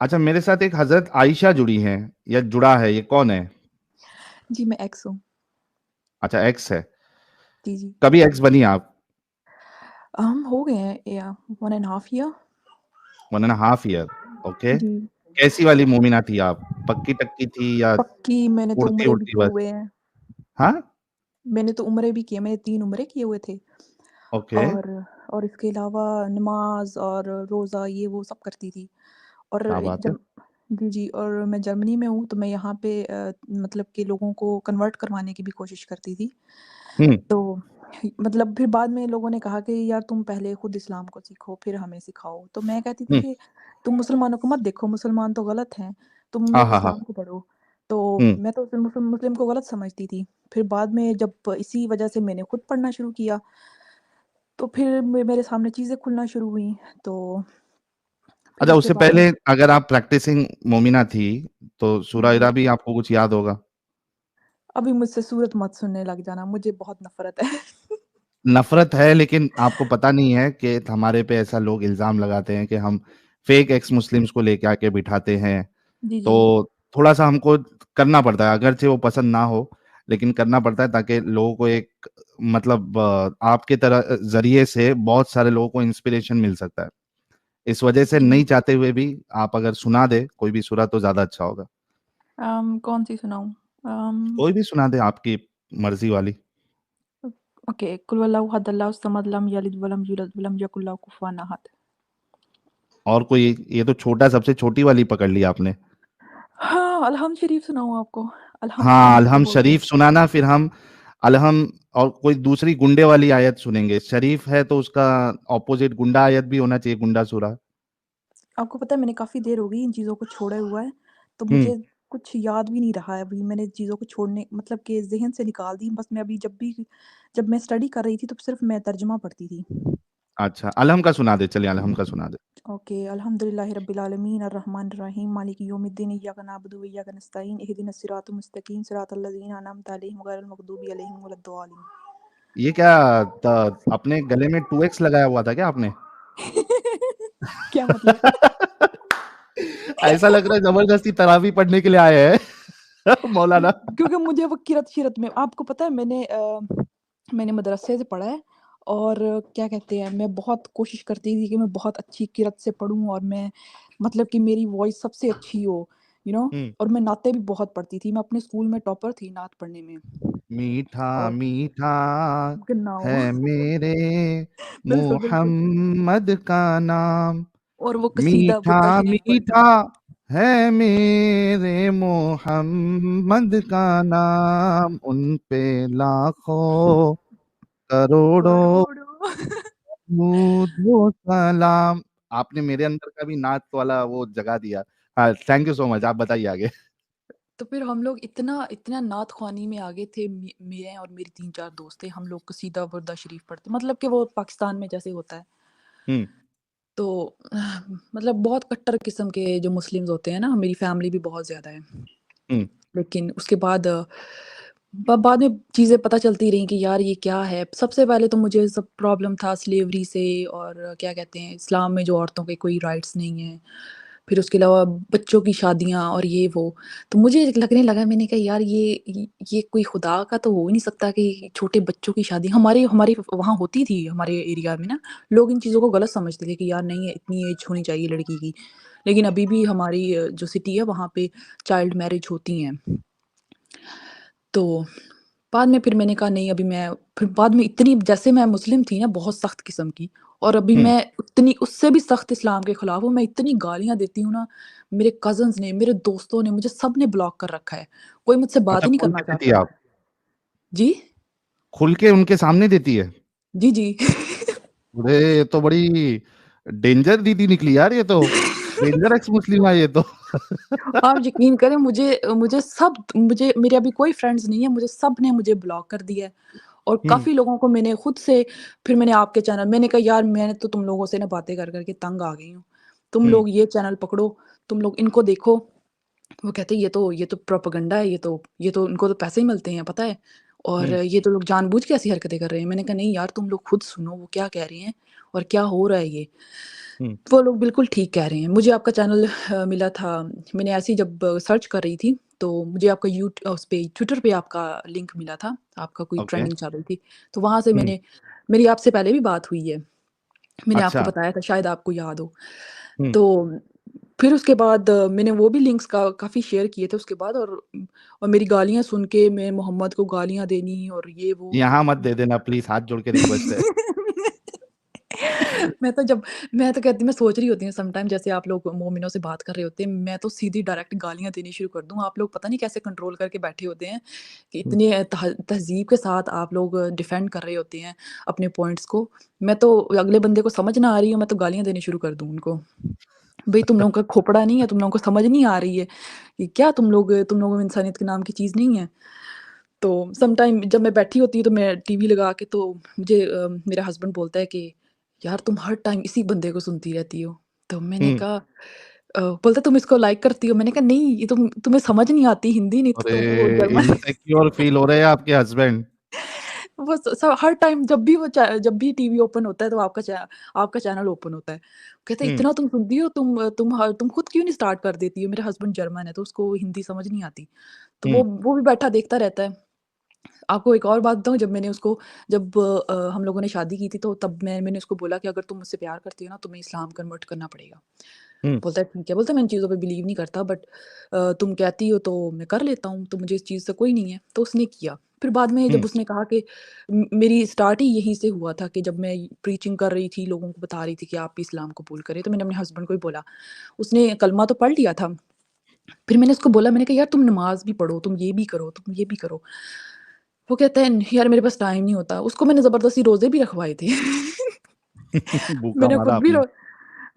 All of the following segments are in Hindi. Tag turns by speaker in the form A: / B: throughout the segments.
A: अच्छा, मेरे साथ एक हज़रत आयशा जुड़ी हैं या जुड़ा है, ये कौन है?
B: जी, मैं एक्स हूँ।
A: अच्छा, एक्स है।
B: जी, जी।
A: कभी एक्स बनी आप?
B: हम हो गए हैं या 1 and half year.
A: 1 and half year, okay.
B: जी।
A: कैसी वाली मोमिना थी आप? पक्की-टक्की थी या
B: पक्की मैंने तो उम्रे भी
A: उड़ती-उड़ती
B: किए
A: बस?
B: हुए हैं।
A: हाँ?
B: मैंने तो उम्रे भी किए, मैंने 3 उम्रे किए हुए थे
A: ओके,
B: और और इसके अलावा नमाज़ और रोज़ा ये वो सब करती थी। और
A: क्या बात है।
B: जब जी, जी और मैं जर्मनी में हूँ, तो मैं यहाँ पे मतलब कि लोगों को कन्वर्ट करवाने की भी कोशिश करती थी।
A: हुँ,
B: तो मतलब फिर बाद में लोगों ने कहा कि यार तुम पहले खुद इस्लाम को सीखो, फिर हमें सिखाओ। तो मैं कहती थी
A: हुँ।
B: कि तुम मुसलमानों को मत देखो, मुसलमान तो गलत हैं, तुम
A: हाँ,
B: लोग
A: हाँ, हाँ।
B: इस्लाम को पढ़ो। तो
A: हुँ,
B: मैं तो फिर मुस्लिम को गलत समझती थी। फिर बाद में जब इसी वजह से मैंने खुद पढ़ना शुरू किया, तो फिर मेरे सामने चीज़ें खुलना शुरू हुईं। तो फिर
A: अच्छा
B: उसके
A: उससे
B: बाद में
A: पहले अगर आप प्रैक्टिसिंग मोमिना थी, तो
B: जी,
A: सूरा-ईरा भी आपको कुछ याद होगा?
B: अभी मुझसे सूरत मत सुनने लग जाना, मुझे बहुत नफ़रत है।
A: नफ़रत है लेकिन आपको पता नहीं है कि हमारे पे ऐसा लोग इल्ज़ाम लगाते हैं कि हम फेक एक्स मुस्लिम्स को लेके आके बिठाते हैं।
B: जी, जी।
A: तो थोड़ा-सा हमको करना पड़ता है, अगरचे वो पसंद ना हो, लेकिन करना पड़ता है ताकि लोगों को एक मतलब आपके तरह ज़रिए से बहुत सारे लोगों को इंस्पिरेशन मिल सकता है। इस वजह से
B: जी।
A: नहीं चाहते हुए भी आप अगर सुना दें कोई भी सूरा तो ज़्यादा अच्छा होगा।
B: कौन-सी सुनाऊँ?
A: कोई भी सुना दें आपकी मर्ज़ी वाली।
B: ओके, कुल वल्लाहु अहद अल्लाहु समद लम यलिद वलम यूलद वलम यकुल लहू कुफुवन अहद।
A: और कोई ये तो छोटा सबसे छोटी वाली पकड़ ली आपने।
B: हाँ, अलहम्द शरीफ सुनाऊँ आपको? अलहम्द
A: हाँ,
B: शरीफ जिसे
A: अलहम
B: बोलते हैं।
A: शरीफ सुनाना फिर हम अलहम और कोई दूसरी गुंडे वाली आयत सुनेंगे। शरीफ है तो उसका अपोज़िट गुंडा आयत भी होना चाहिए, गुंडा सूरा।
B: आपको पता है मैंने काफ़ी देर हो गई इन चीज़ों को छोड़े हुआ है, तो
A: हुँ।
B: मुझे कुछ याद भी नहीं रहा है अभी मैंने चीज़ों को छोड़ने मतलब कि ज़हन से निकाल दी। बस मैं अभी जब मैं स्टडी कर रही थी तो सिर्फ़ मैं तर्जुमा पढ़ती थी।
A: अच्छा, अलहम का सुना दे, चलिए अलहम का सुना दे।
B: ओके, अल्हम्दुलिल्लाहि रब्बिल आलमीन अर्रहमानिर रहीम मालिकि यौमिद्दीन इय्याका नअबुदु व इय्याका नस्तईन इहदिनस सिरातल मुस्तकीम सिरातल लज़ीना अनअमता अलैहिम गैरिल मग़दूबि अलैहिम वलद्दालिन।
A: ये क्या अपने गले में 2x लगाया हुआ था क्या आपने?
B: क्या मतलब?
A: ऐसा लग रहा है ज़बरदस्ती तरावी पढ़ने के लिए आए हैं मौलाना।
B: क्योंकि मुझे वो किरत-शिरत में आपको पता है मैंने मदरसे से पढ़ा है और क्या कहते हैं, मैं बहुत कोशिश करती थी कि मैं बहुत अच्छी किरत से पढ़ूँ और मैं मतलब कि मेरी वॉइस सबसे अच्छी हो,
A: हुँ।
B: और मैं नाते भी बहुत पढ़ती थी। मैं अपने स्कूल में टॉपर थी नात पढ़ने में
A: मीठा
B: और
A: मीठा
B: गन्नाओं
A: है मेरे
B: बिल्कुल, बिल्कुल
A: मुहम्मद का नाम,
B: और वो कसीदा
A: मीठा
B: बड़ा शरीफ पढ़ती
A: मीठा
B: थी।
A: है मेरे मुहम्मद का नाम, उन पे लाखों करोड़ों
B: करोड़ों
A: दुरूद व सलाम। आपने मेरे अंदर का भी नात वाला वो जगा दिया। हाँ, थैंक यू सो मच। आप बताइए आगे।
B: तो फिर हम लोग इतना इतना नात ख़्वानी में आगे थे मैं और मेरे 3-4 दोस्त थे। हम लोग कसीदा बुर्दा शरीफ पढ़ते मतलब कि वो पाकिस्तान में जैसे होता है।
A: हुँ,
B: तो मतलब बहुत कट्टर किस्म के जो मुस्लिम्स होते हैं ना, मेरी फैमिली भी बहुत ज़्यादा है।
A: हुँ,
B: लेकिन उसके बाद बाद में चीज़ें पता चलती रहीं कि यार ये क्या है? सबसे पहले तो मुझे सब प्रॉब्लम था स्लेवरी से और क्या कहते हैं इस्लाम में जो औरतों के कोई राइट्स नहीं हैं। फिर उसके अलावा बच्चों की शादियाँ और ये वो। तो मुझे लगने लगा मैंने कहा यार ये कोई खुदा का तो हो ही नहीं सकता कि छोटे बच्चों की शादी हमारे हमारे वहाँ होती थी हमारे एरिया में ना, लोग इन चीज़ों को गलत समझते थे कि यार नहीं इतनी एज होनी चाहिए लड़की की। लेकिन अभी भी हमारी जो सिटी है वहाँ पे चाइल्ड मैरिज होती हैं। तो बाद में फिर मैंने कहा नहीं अभी मैं फिर बाद में इतनी जैसे मैं मुस्लिम थी ना बहुत सख्त किस्म की और अभी
A: हुँ।
B: मैं उतनी उससे भी सख्त इस्लाम के खिलाफ हूँ। मैं इतनी गालियाँ देती हूँ ना, मेरे कज़िन्स ने, मेरे दोस्तों ने, मुझे सबने ब्लॉक कर रखा है। कोई मुझसे बात
A: अच्छा
B: ही नहीं
A: खुल
B: करना
A: के देती है
B: चाहता।
A: आप?
B: जी?
A: खुल के उनके सामने देती है?
B: जी, जी।
A: अरे! ये तो बड़ी डेंजर दीदी निकली यार ये तो। डेंजर एक्स मुस्लिम है ये तो।
B: आप यकीन करें मुझे मेरे अभी कोई फ्रेंड्स नहीं है, मुझे सब ने मुझे ब्लॉक कर दिया है। और
A: हुँ,
B: काफ़ी लोगों को मैंने खुद से फिर मैंने आपके चैनल मैंने कहा यार मैंने तो तुम लोगों से ना बातें कर के तंग आ गई हूँ। तुम
A: हुँ,
B: लोग ये चैनल पकड़ो, तुम लोग इनको देखो। वो कहते हैं ये तो प्रोपेगेंडा है, ये तो इनको तो पैसे ही मिलते हैं पता है। और
A: हुँ।
B: ये तो लोग जानबूझ के ऐसी हरकतें कर रहे हैं। मैंने कहा नहीं यार तुम लोग खुद सुनो वो क्या कह रहे हैं और क्या हो रहा है ये।
A: हुँ,
B: वो लोग बिल्कुल ठीक कह रहे हैं। मुझे आपका चैनल मिला था, मैंने ऐसे ही जब सर्च कर रही थी, तो मुझे आपका उस पे ट्विटर पे आपका लिंक मिला था, आपका कोई
A: ओके।
B: ट्रेंडिंग चल रही थी। तो वहाँ से
A: हुँ,
B: मेरी आपसे पहले भी बात हुई है। मैंने आपको
A: अच्छा।
B: बताया था, शायद आपको याद हो।
A: हुँ,
B: तो फिर उसके बाद मैंने वो भी लिंक्स काफ़ी शेयर किए थे उसके बाद, और मेरी गालियाँ सुन के मैं मोहम्मद को गालियाँ देनी और ये वो।
A: यहाँ मत दे देना प्लीज़, हाथ जोड़ के रिक्वेस्ट है।
B: मैं तो जब मैं तो कहती मैं सोच रही होती हूँ समटाइम, जैसे आप लोग मोमिनों से बात कर रहे होते हैं, मैं तो सीधी डायरेक्ट गालियाँ देनी शुरू कर दूँ। आप लोग पता नहीं कैसे कंट्रोल करके बैठे होते हैं कि
A: हुँ,
B: इतने तहज़ीब के साथ आप लोग डिफेंड कर रहे होते हैं अपने पॉइंट्स को। मैं तो अगले बंदे को समझ ना आ रही हो, मैं तो गालियाँ देनी शुरू कर दूँ उनको। भई तुम लोगों का खोपड़ा नहीं है, तुम लोगों को समझ नहीं आ रही है कि क्या तुम लोगों में इंसानियत के नाम की चीज़ नहीं है? तो समटाइम जब मैं बैठी होती हूँ तो मैं टीवी लगा के, तो मुझे मेरा हस्बैंड बोलता है कि यार तुम हर टाइम इसी बंदे को सुनती रहती हो। तो मैंने
A: हुँ।
B: कहा बोलता तुम इसको लाइक करती हो? मैंने कहा नहीं, ये तुम्हें समझ नहीं आती हिंदी, नहीं तो
A: अरे!
B: तुम वो जर्मन।
A: इनसिक्योर फ़ील हो रहे हैं आपके हस्बैंड।
B: वो हर टाइम जब भी टीवी ओपन होता है तो आपका चैनल ओपन होता है। कहते हैं
A: हुँ,
B: इतना तुम सुनती हो, तुम खुद क्यों नहीं स्टार्ट कर देती हो? मेरा हस्बैंड जर्मन है तो उसको हिंदी समझ नहीं आती। तो
A: हुँ,
B: वो भी बैठा देखता रहता है। आपको एक और बात बताऊँ, जब हम लोगों ने शादी की थी, तो तब मैंने उसको बोला कि अगर तुम मुझसे प्यार करती हो ना, तुम्हें इस्लाम कन्वर्ट करना पड़ेगा।
A: हुँ,
B: बोलता है ठीक है, बोलता है मैं इन चीज़ों पे बिलीव नहीं करता, बट तुम कहती हो तो मैं कर लेता हूँ, तो मुझे इस चीज़ से कोई नहीं है। तो उसने किया। फिर बाद में
A: हुँ,
B: जब उसने कहा कि मेरी स्टार्ट ही यहीं से हुआ था कि जब मैं प्रीचिंग कर रही थी, लोगों को बता रही थी कि आप भी इस्लाम कबूल करें, तो मैंने अपने हस्बैंड को ही बोला। उसने कलमा तो पढ़ लिया था। फिर मैंने उसको बोला, मैंने कहा यार तुम नमाज़ भी पढ़ो, तुम ये भी करो, तुम ये भी करो। वो कहता है यार मेरे पास टाइम नहीं होता। उसको मैंने ज़बरदस्ती रोज़े भी रखवाए थे।
A: भूखा
B: मैंने
A: मारा
B: खुद भी
A: आपने।
B: रो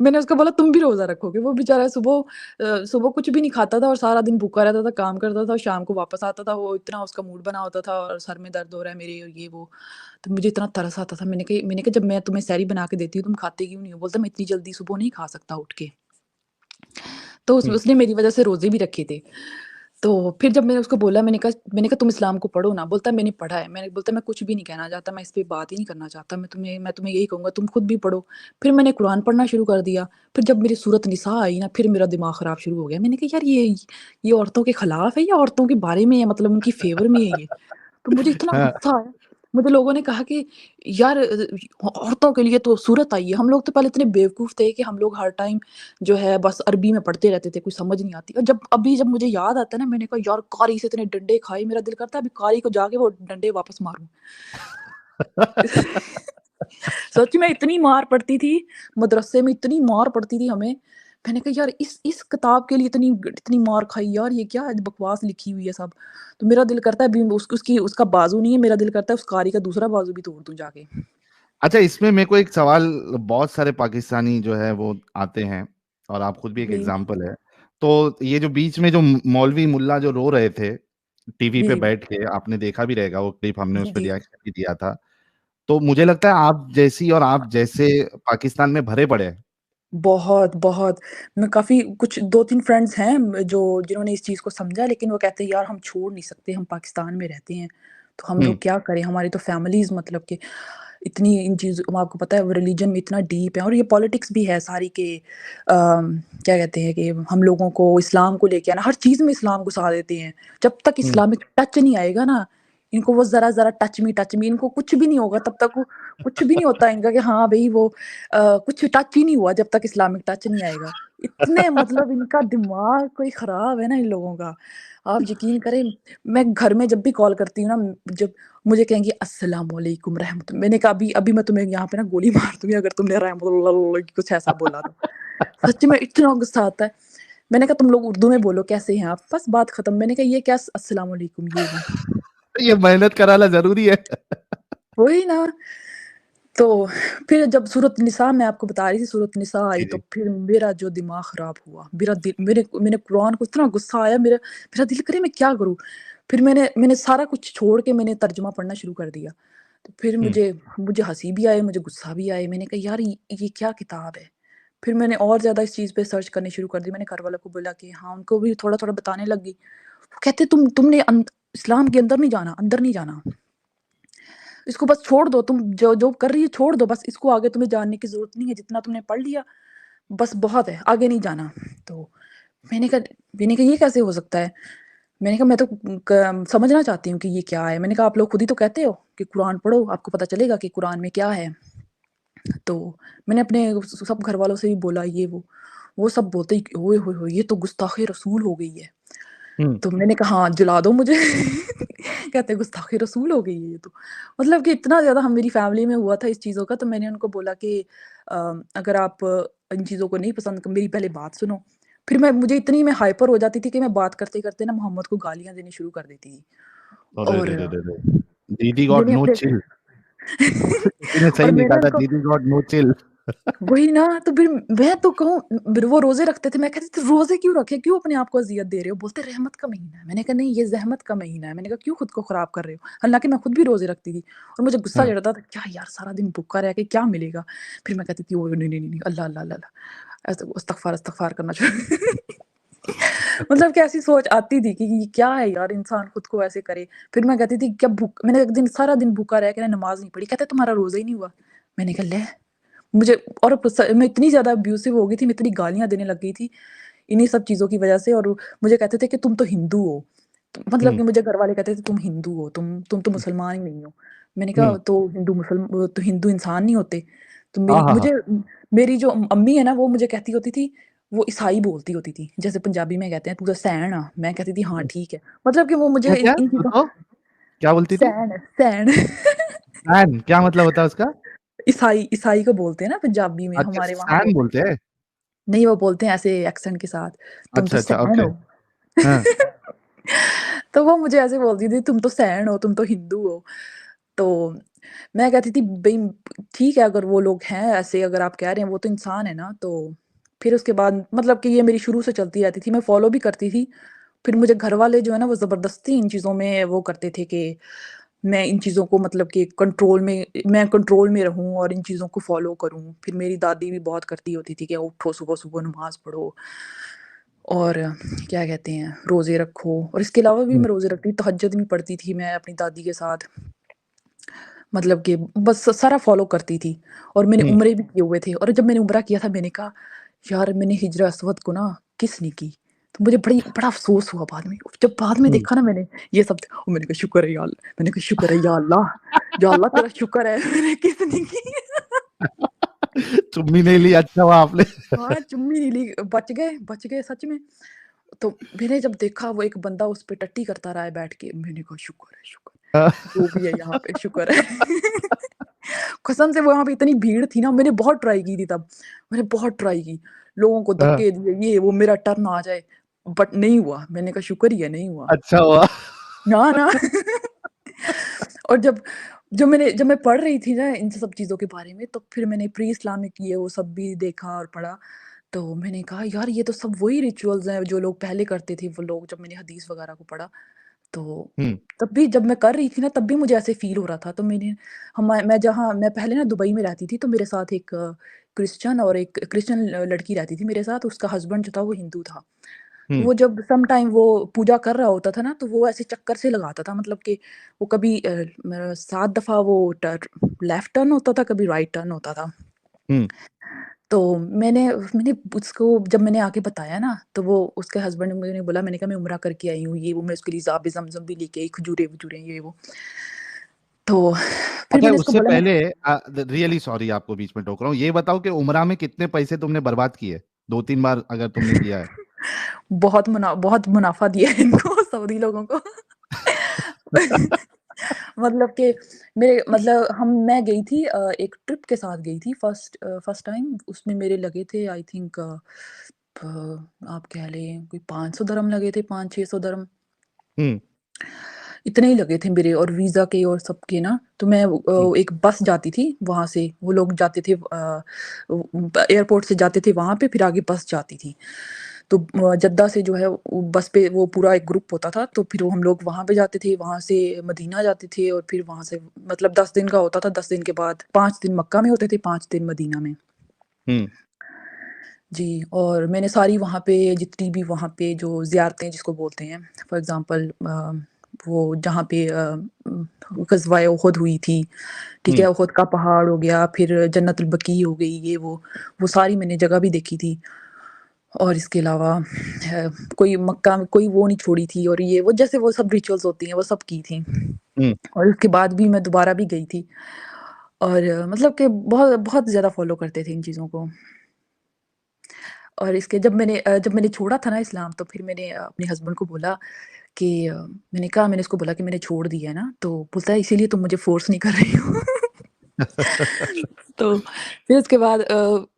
B: मैंने उसको बोला तुम भी रोज़ा रखोगे। वो बेचारा सुबह कुछ भी नहीं खाता था और सारा दिन भूखा रहता था, काम करता था और शाम को वापस आता था। वो इतना उसका मूड बना होता था और सर में दर्द हो रहा है मेरे और ये वो। तो मुझे इतना तरस आता था। मैंने कहा जब मैं तुम्हें सहरी बना के देती हूँ, तुम खाते क्यों नहीं हो? बोलता मैं इतनी जल्दी सुबह नहीं खा सकता उठ के। तो
A: हुँ,
B: उसने मेरी वज़ह से रोज़े भी रखे थे। तो फिर जब मैंने उसको बोला, मैंने कहा तुम इस्लाम को पढ़ो ना। बोलता है मैंने पढ़ा है। बोलता है मैं कुछ भी नहीं कहना चाहता, मैं इस पे बात ही नहीं करना चाहता। मैं तुम्हें यही कहूँगा तुम खुद भी पढ़ो। फिर मैंने कुरान पढ़ना शुरू कर दिया। फिर जब मेरी सूरत निसा आई ना, फिर मेरा दिमाग ख़राब शुरू हो गया। मैंने कहा यार ये औरतों के खिलाफ है या औरतों के बारे में है, मतलब उनकी फ़ेवर में है ये? तो मुझे इतना
A: हाँ,
B: गुस्सा आया। मुझे लोगों ने कहा कि यार औरतों के लिए तो सूरत आई है। हम लोग तो पहले इतने बेवकूफ़ थे कि हम लोग हर टाइम जो है बस अरबी में पढ़ते रहते थे, कुछ समझ नहीं आती। और जब मुझे याद आता है ना, मैंने कहा यार कारी से इतने डंडे खाए, मेरा दिल करता है अभी कारी को जाके वो डंडे वापस मारूँ। सच में इतनी मार पड़ती थी, मदरसे में इतनी मार पड़ती थी हमें। मैंने कहा यार इस किताब के लिए इतनी मार खाई यार, ये क्या बकवास लिखी हुई है सब। तो मेरा दिल करता है अभी उसका बाजू नहीं है, मेरा दिल करता है उस कारी का दूसरा बाजू भी तोड़ दूँ जाके।
A: अच्छा इसमें मेरे को एक सवाल बहुत सारे पाकिस्तानी जो है वो आते हैं और आप खुद भी एक
B: जी,
A: एग्ज़ाम्पल है। तो ये जो बीच में जो मौलवी मुल्ला जो रो रहे थे, टीवी पे
B: जी,
A: बैठ के आपने देखा भी रहेगा वो क्लिप हमने
B: जी,
A: उस पे
B: जी।
A: रिएक्शन भी दिया था। तो मुझे लगता है आप जैसी और आप जैसे पाकिस्तान में भरे पड़े हैं।
B: बहुत, बहुत। मैं काफ़ी कुछ 2-3 फ्रेंड्स हैं जिन्होंने इस चीज़ को समझा, लेकिन वो कहते हैं यार हम छोड़ नहीं सकते, हम पाकिस्तान में रहते हैं, तो हम
A: हुँ,
B: लोग क्या करें? हमारी तो फैमिलीज़ मतलब कि इतनी इन चीज़ों आपको पता है रिलीजन में इतना डीप है, और ये पॉलिटिक्स भी है सारी के क्या कहते हैं कि हम लोगों को इस्लाम को लेके आना, हर चीज़ में इस्लाम घुसा देते हैं। जब तक
A: हुँ।
B: इस्लामिक टच नहीं आएगा ना, इनको वो ज़रा-ज़रा टच मी इनको कुछ भी नहीं होगा, तब तक वो कुछ भी नहीं होता इनका कि हाँ भई वो कुछ टच ही नहीं हुआ जब तक इस्लामिक टच नहीं आएगा। इतने मतलब इनका दिमाग कोई ख़राब है ना इन लोगों का। आप यकीन करें, मैं घर में जब भी कॉल करती हूँ ना, जब मुझे कहेंगी अस्सलाम वालेकुम रहमत, मैंने कहा अभी मैं तुम्हें यहाँ पे ना गोली मार दूँगी अगर तुमने रहमतुल्लाह कुछ ऐसा बोला तो। सच में इतना गुस्सा आता है। मैंने कहा तुम लोग उर्दू में बोलो कैसे हैं आप? बस बात खत्म। मैंने कहा ये क्या अस्सलाम वालेकुम ये वो।
A: ये मेहनत कराना ज़रूरी है।
B: वही ना। तो फिर जब सूरत निसा मैं आपको बता रही थी, सूरत निसा आई
A: जी,
B: तो
A: जी।
B: फिर मेरा जो दिमाग ख़राब हुआ। मेरा दिल मेरे मैंने कुरान को इतना गुस्सा आया, मेरा दिल करे मैं क्या करूँ? फिर मैंने सारा कुछ छोड़ के मैंने तर्जुमा पढ़ना शुरू कर दिया। तो फिर
A: हुँ,
B: मुझे मुझे हँसी भी आई, मुझे गुस्सा भी आया। मैंने कहा यार ये क्या किताब है? फिर मैंने और ज़्यादा इस चीज़ पे सर्च करनी शुरू कर दी। मैंने घरवालों को बोला कि हाँ, उनको भी थोड़ा-थोड़ा बताने लगी। वो कहते तुमने इस्लाम के अंदर नहीं जाना। इसको बस छोड़ दो, तुम जो जो कर रही हो छोड़ दो बस, इसको आगे तुम्हें जानने की ज़रूरत नहीं है, जितना तुमने पढ़ लिया, बस बहुत है, आगे नहीं जाना। तो मैंने कहा मैंने कहा ये कैसे हो सकता है? मैंने कहा मैं तो समझना चाहती हूँ कि ये क्या है? मैंने कहा आप लोग खुद ही तो कहते हो कि कुरान पढ़ो, आपको पता चलेगा कि कुरान में क्या है। तो मैंने अपने सब घर वालों से भी बोला ये वो सब बोलते ही ओए होए होए! ये तो गुस्ताख़ी रसूल हो गई है।
A: हुँ,
B: तो मैंने कहा हाँ, जला दो मुझे। कहते गुस्ताख़ी रसूल हो गई है ये तो। मतलब कि इतना ज़्यादा हम मेरी फैमिली में हुआ था इस चीज़ों का, तो मैंने उनको बोला कि अगर आप इन चीज़ों को नहीं पसंद मेरी पहले बात सुनो। फिर मुझे इतनी मैं हाइपर हो जाती थी कि मैं बात करते-करते ना मोहम्मद को गालियाँ देनी शुरू कर देती थी।
A: अरे रे
B: और
A: रे रे रे! दीदी गॉट
B: मैंने
A: नो
B: अपने
A: चिल। किसी ने
B: और
A: सही लिखा
B: मैंने
A: था,
B: उनको
A: दीदी गॉट नो चिल।
B: वही ना, तो फिर मैं तो कहूँ वो रोज़े रखते थे, मैं कहती थी रोज़े क्यों रखे? क्यों अपने आप को अज़ियत दे रहे हो? बोलते रहमत का महीना है। मैंने कहा नहीं ये ज़हमत का महीना है। मैंने कहा क्यों खुद को ख़राब कर रहे हो? हालाँकि मैं खुद भी रोज़े रखती थी और मुझे गुस्सा
A: हाँ,
B: चढ़ता था, क्या यार सारा दिन भूखा रह के क्या मिलेगा? फिर मैं कहती थी ओह! नहीं, नहीं, नहीं, नहीं, अल्लाह, अल्लाह, अल्लाह, अल्लाह ऐसे इस्तग़फ़ार, इस्तग़फ़ार करना शुरू। मतलब कि ऐसी सोच आती थी कि ये क्या है यार इंसान खुद को ऐसे करे। फिर मैं कहती थी क्या भूख मैंने एक दिन सारा दिन भूखा रह के ना नमाज़ नहीं पढ़ी। कहते तुम्हारा रोज़ा ही नहीं हुआ। मैंने कहा ले मुझे और मैं इतनी ज़्यादा अब्यूसिव हो गई थी, मैं इतनी गालियाँ देने लग गई थी, इन्हीं सब चीज़ों की वज़ह से और मुझे कहते थे कि तुम तो हिंदू हो। मतलब
A: हुँ,
B: कि मुझे घरवाले कहते थे तुम हिंदू हो, तुम तो मुसलमान ही नहीं हो। मैंने
A: हुँ।
B: कहा तो तो हिंदू इंसान नहीं होते? तो
A: हाँ, हाँ, हाँ।
B: मेरी जो अम्मी है ना वो मुझे कहती होती थी, वो ईसाई बोलती होती थी। जैसे पंजाबी में कहते हैं तू तो सैन आ, मैं कहती थी हाँ ठीक है। मतलब कि वो मुझे
A: क्या-क्या?
B: इन
A: तू
B: चीज़ों
A: तो क्या बोलती थी?
B: सैन सैन
A: सैन क्या मतलब होता है उसका?
B: ईसाई ईसाई को बोलते हैं ना पंजाबी में,
A: अच्छा
B: हमारे वहाँ
A: सैन
B: बोलते हैं।
A: बोलते हैं?
B: नहीं, वो बोलते हैं ऐसे एक्सेंट के साथ, तुम तो
A: अच्छा, अच्छा,
B: सैन
A: ओके।
B: हो।
A: हाँ,
B: तो वो मुझे ऐसे बोलती थी, तुम तो सैन हो, तुम तो हिंदू हो। तो मैं कहती थी भई ठीक है अगर वो लोग हैं ऐसे अगर आप कह रहे हैं वो तो इंसान है ना, तो फिर उसके बाद मतलब कि ये मेरी शुरू से चलती रहती थी, मैं फ़ॉलो भी करती थी। फिर मुझे घरवाले जो है ना वो ज़बरदस्ती इन चीज़ों में वो करते थे कि मैं इन चीज़ों को मतलब कि कंट्रोल में रहूँ और इन चीज़ों को फ़ॉलो करूँ। फिर मेरी दादी भी बहुत करती होती थी कि उठो सुबह-सुबह नमाज़ पढ़ो और क्या कहते हैं रोज़े रखो और इसके अलावा भी
A: हुँ,
B: मैं रोज़े रखती तहज्जुद भी पढ़ती थी मैं अपनी दादी के साथ। मतलब कि बस सारा फ़ॉलो करती थी और मैंने
A: हुँ,
B: उम्रे भी किए हुए थे और जब मैंने उम्रा किया था मैंने कहा, यार मैंने हिज्र अस्वद को ना किस ने की? तो मुझे बड़ा अफ़सोस हुआ बाद में। जब बाद में
A: हुँ।
B: देखा ना मैंने ये सब और मैंने कहा शुक्र है या अल्लाह मैंने कहा शुक्र है या अल्लाह तेरा शुक्र है मैंने किस ने की?
A: चुम्मी नहीं ली, अच्छा हुआ आपने।
B: हाँ, चुम्मी नहीं ली, बच गए सच में। तो मैंने जब देखा वो एक बंदा उस पे टट्टी करता रहा है बैठ के, मैंने कहा शुक्र है, जो भी है यहाँ पे शुक्र है। कसम से वहाँ पे इतनी भीड़ थी ना, मैंने बहुत ट्राई की थी तब, मैंने बहुत ट्राई की, लोगों को
A: हाँ,
B: धक्के दिए, ये वो मेरा टर्न आ जाए, बट नहीं हुआ। मैंने कहा शुक्र ही है नहीं हुआ।
A: अच्छा हुआ।
B: ना, ना। और जब मैं पढ़ रही थी ना इन सब चीज़ों के बारे में, तो फिर मैंने प्री इस्लामिक ये वो सब भी देखा और पढ़ा। तो मैंने कहा यार ये तो सब वही रिचुअल्स हैं जो लोग पहले करते थे वो लोग जब मैंने हदीस वगैरह को पढ़ा। तो
A: हुँ,
B: तब भी जब मैं कर रही थी ना तब भी मुझे ऐसे फ़ील हो रहा था। तो मैं पहले ना दुबई में रहती थी तो मेरे साथ एक क्रिश्चियन और एक क्रिश्चियन लड़की रहती थी मेरे साथ, उसका हस्बैंड जो था वो हिंदू था। तो
A: हुँ,
B: वो जब सम टाइम वो पूजा कर रहा होता था ना, तो वो ऐसे चक्कर से लगाता था मतलब कि वो कभी 7 दफ़ा वो लेफ्ट टर्न होता था, कभी राइट टर्न होता था।
A: हुँ।
B: तो मैंने मैंने उसको जब मैंने आके बताया ना, तो वो उसके हस्बैंड ने मुझे बोला मैंने कहा मैं उम्रा करके आई हूँ, ये वो मैं उसके लिए ज़ाम-ज़म भी लेके आई, खजूरें-वजूरें ये वो। तो फिर
A: अच्छा
B: मैंने उसको
A: उससे
B: बोला मैं
A: पहले रियली सॉरी आपको बीच में टोक रहा हूँ। ये बताओ कि उम्रा में कितने पैसे तुमने बर्बाद किए? 2-3 बार अगर तुमने किया है?
B: बहुत मुनाफ़ा दिया है इनको सऊदी लोगों को। मतलब कि मैं गई थी एक ट्रिप के साथ गई थी फर्स्ट टाइम उसमें मेरे लगे थे आई थिंक आप कह लें कोई 500 दिरहम लगे थे 500-600 दिरहम।
A: हुँ,
B: इतने ही लगे थे मेरे और वीज़ा के और सबके ना, तो मैं
A: हुँ,
B: एक बस जाती थी वहाँ से, वो लोग जाते थे एयरपोर्ट से जाते थे वहाँ पे, फिर आगे बस जाती थी। तो जद्दा से जो है वो बस पे वो पूरा एक ग्रुप होता था, तो फिर वो हम लोग वहाँ पे जाते थे, वहाँ से मदीना जाते थे और फिर वहाँ से मतलब 10 दिन का होता था, 10 दिन के बाद 5 दिन मक्का में होते थे, 5 दिन मदीना में।
A: हुँ,
B: जी, और मैंने सारी वहाँ पे जितनी भी वहाँ पे जो ज़ियारतें जिसको बोलते हैं, फॉर एग्ज़ाम्पल वो जहाँ पे ग़ज़वाए उहद हुई थी, ठीक है?
A: हुँ,
B: उहद का पहाड़ हो गया, फिर जन्नतुल बकी हो गई, ये वो सारी मैंने जगह भी देखी थी। और इसके अलावा कोई मक्का में कोई वो नहीं छोड़ी थी और ये वो जैसे वो सब रिचुअल्स होती हैं, वो सब की थी।
A: हुँ।
B: और उसके बाद भी मैं दोबारा भी गई थी और मतलब कि बहुत बहुत ज़्यादा फ़ॉलो करते थे इन चीज़ों को। और इसके जब मैंने छोड़ा था ना इस्लाम तो फिर मैंने अपने हस्बैंड को बोला कि मैंने उसको बोला कि मैंने छोड़ दिया है ना, तो बोलता है इसीलिए तुम मुझे फ़ोर्स नहीं कर रही हो। तो फिर उसके बाद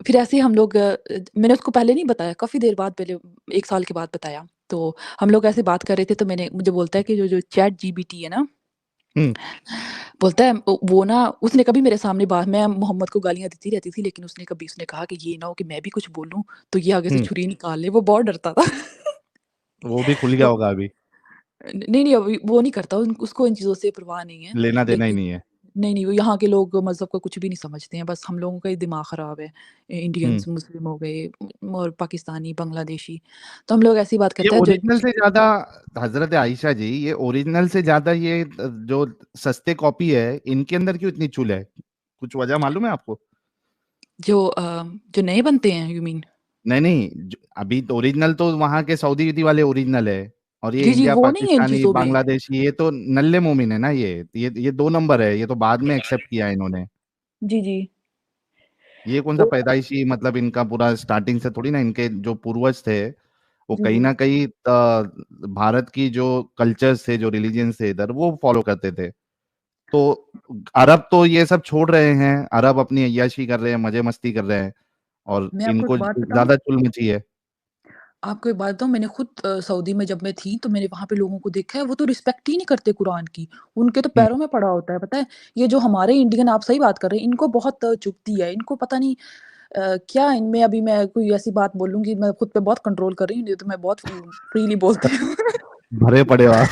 B: फिर ऐसे ही हम लोग मैंने उसको पहले नहीं बताया, काफ़ी देर बाद पहले 1 साल के बाद बताया। तो हम लोग ऐसे बात कर रहे थे तो मैंने मुझे बोलता है कि जो चैट जीपीटी है ना,
A: हुँ,
B: बोलता है वो ना उसने कभी मेरे सामने बात मैं मोहम्मद को गालियाँ देती रहती थी, लेकिन उसने कहा कि ये ना हो कि मैं भी कुछ बोलूँ, तो ये आगे से
A: हुँ।
B: छुरी निकाल ले, वो बहुत डरता था।
A: वो भी खुल गया
B: वो
A: होगा अभी,
B: नहीं, अभी वो नहीं करता, उसको इन चीज़ों से परवाह नहीं है।
A: लेना-देना ही
B: लेकिन
A: नहीं है।
B: नहीं, वो यहाँ के लोग मज़हब को कुछ भी नहीं समझते हैं, बस हम लोगों का ही दिमाग ख़राब है।
A: हुँ।
B: इंडियंस, मुस्लिम हो गए और पाकिस्तानी, बांग्लादेशी, तो हम लोग ऐसी बात
A: ये
B: करते हैं जो
A: ओरिजिनल से ज़्यादा हज़रत आइशा जी, ये ओरिजिनल से ज़्यादा ये जो सस्ते कॉपी है, इनके अंदर क्यों इतनी चुल है? कुछ वजह मालूम है आपको?
B: जो नए बनते हैं यू मीन?
A: नहीं, नहीं, ज अभी तो ओरिजिनल तो वहाँ के सऊदी वाले ओरिजिनल है और ये
B: जी,
A: इंडिया,
B: वो नहीं है इन
A: पाकिस्तानी,
B: चीज़ों में।
A: बांग्लादेशी ये तो नल्ले मोमिन है ना ये 2 नंबर है, ये तो बाद में एक्सेप्ट किया है इन्होंने।
B: जी, जी।
A: ये कौन-सा
B: वो
A: पैदाइशी मतलब इनका पूरा स्टार्टिंग से थोड़ी ना इनके जो पूर्वज थे, वो
B: जी,
A: कहीं
B: जी।
A: न कहीं भारत की जो कल्चर्स थे, जो रिलिजन्स थे इधर, वो फॉलो करते थे। तो अरब तो ये सब छोड़ रहे हैं, अरब अपनी अय्याशी कर रहे हैं, मज़े-मस्ती कर रहे हैं और
B: मैं आपको एक
A: इनको
B: बात बताऊँ?
A: ज़्यादा चुल मची है।
B: आपको एक बात बताऊँ, मैंने खुद सऊदी में जब मैं थी, तो मैंने वहाँ पे लोगों को देखा है, वो तो रिस्पेक्ट ही नहीं करते कुरान की। उनके तो
A: हुँ,
B: पैरों में पड़ा होता है, पता है? ये जो हमारे इंडियन आप सही बात कर रहे हैं, इनको बहुत चुभती है। इनको पता नहीं क्या इनमें अभी मैं कोई ऐसी बात बोलूँगी, मैं खुद पे बहुत कंट्रोल कर रही हूँ, नहीं तो मैं बहुत फ्रीली बोलती हूँ।
A: भरे पड़े हो आप।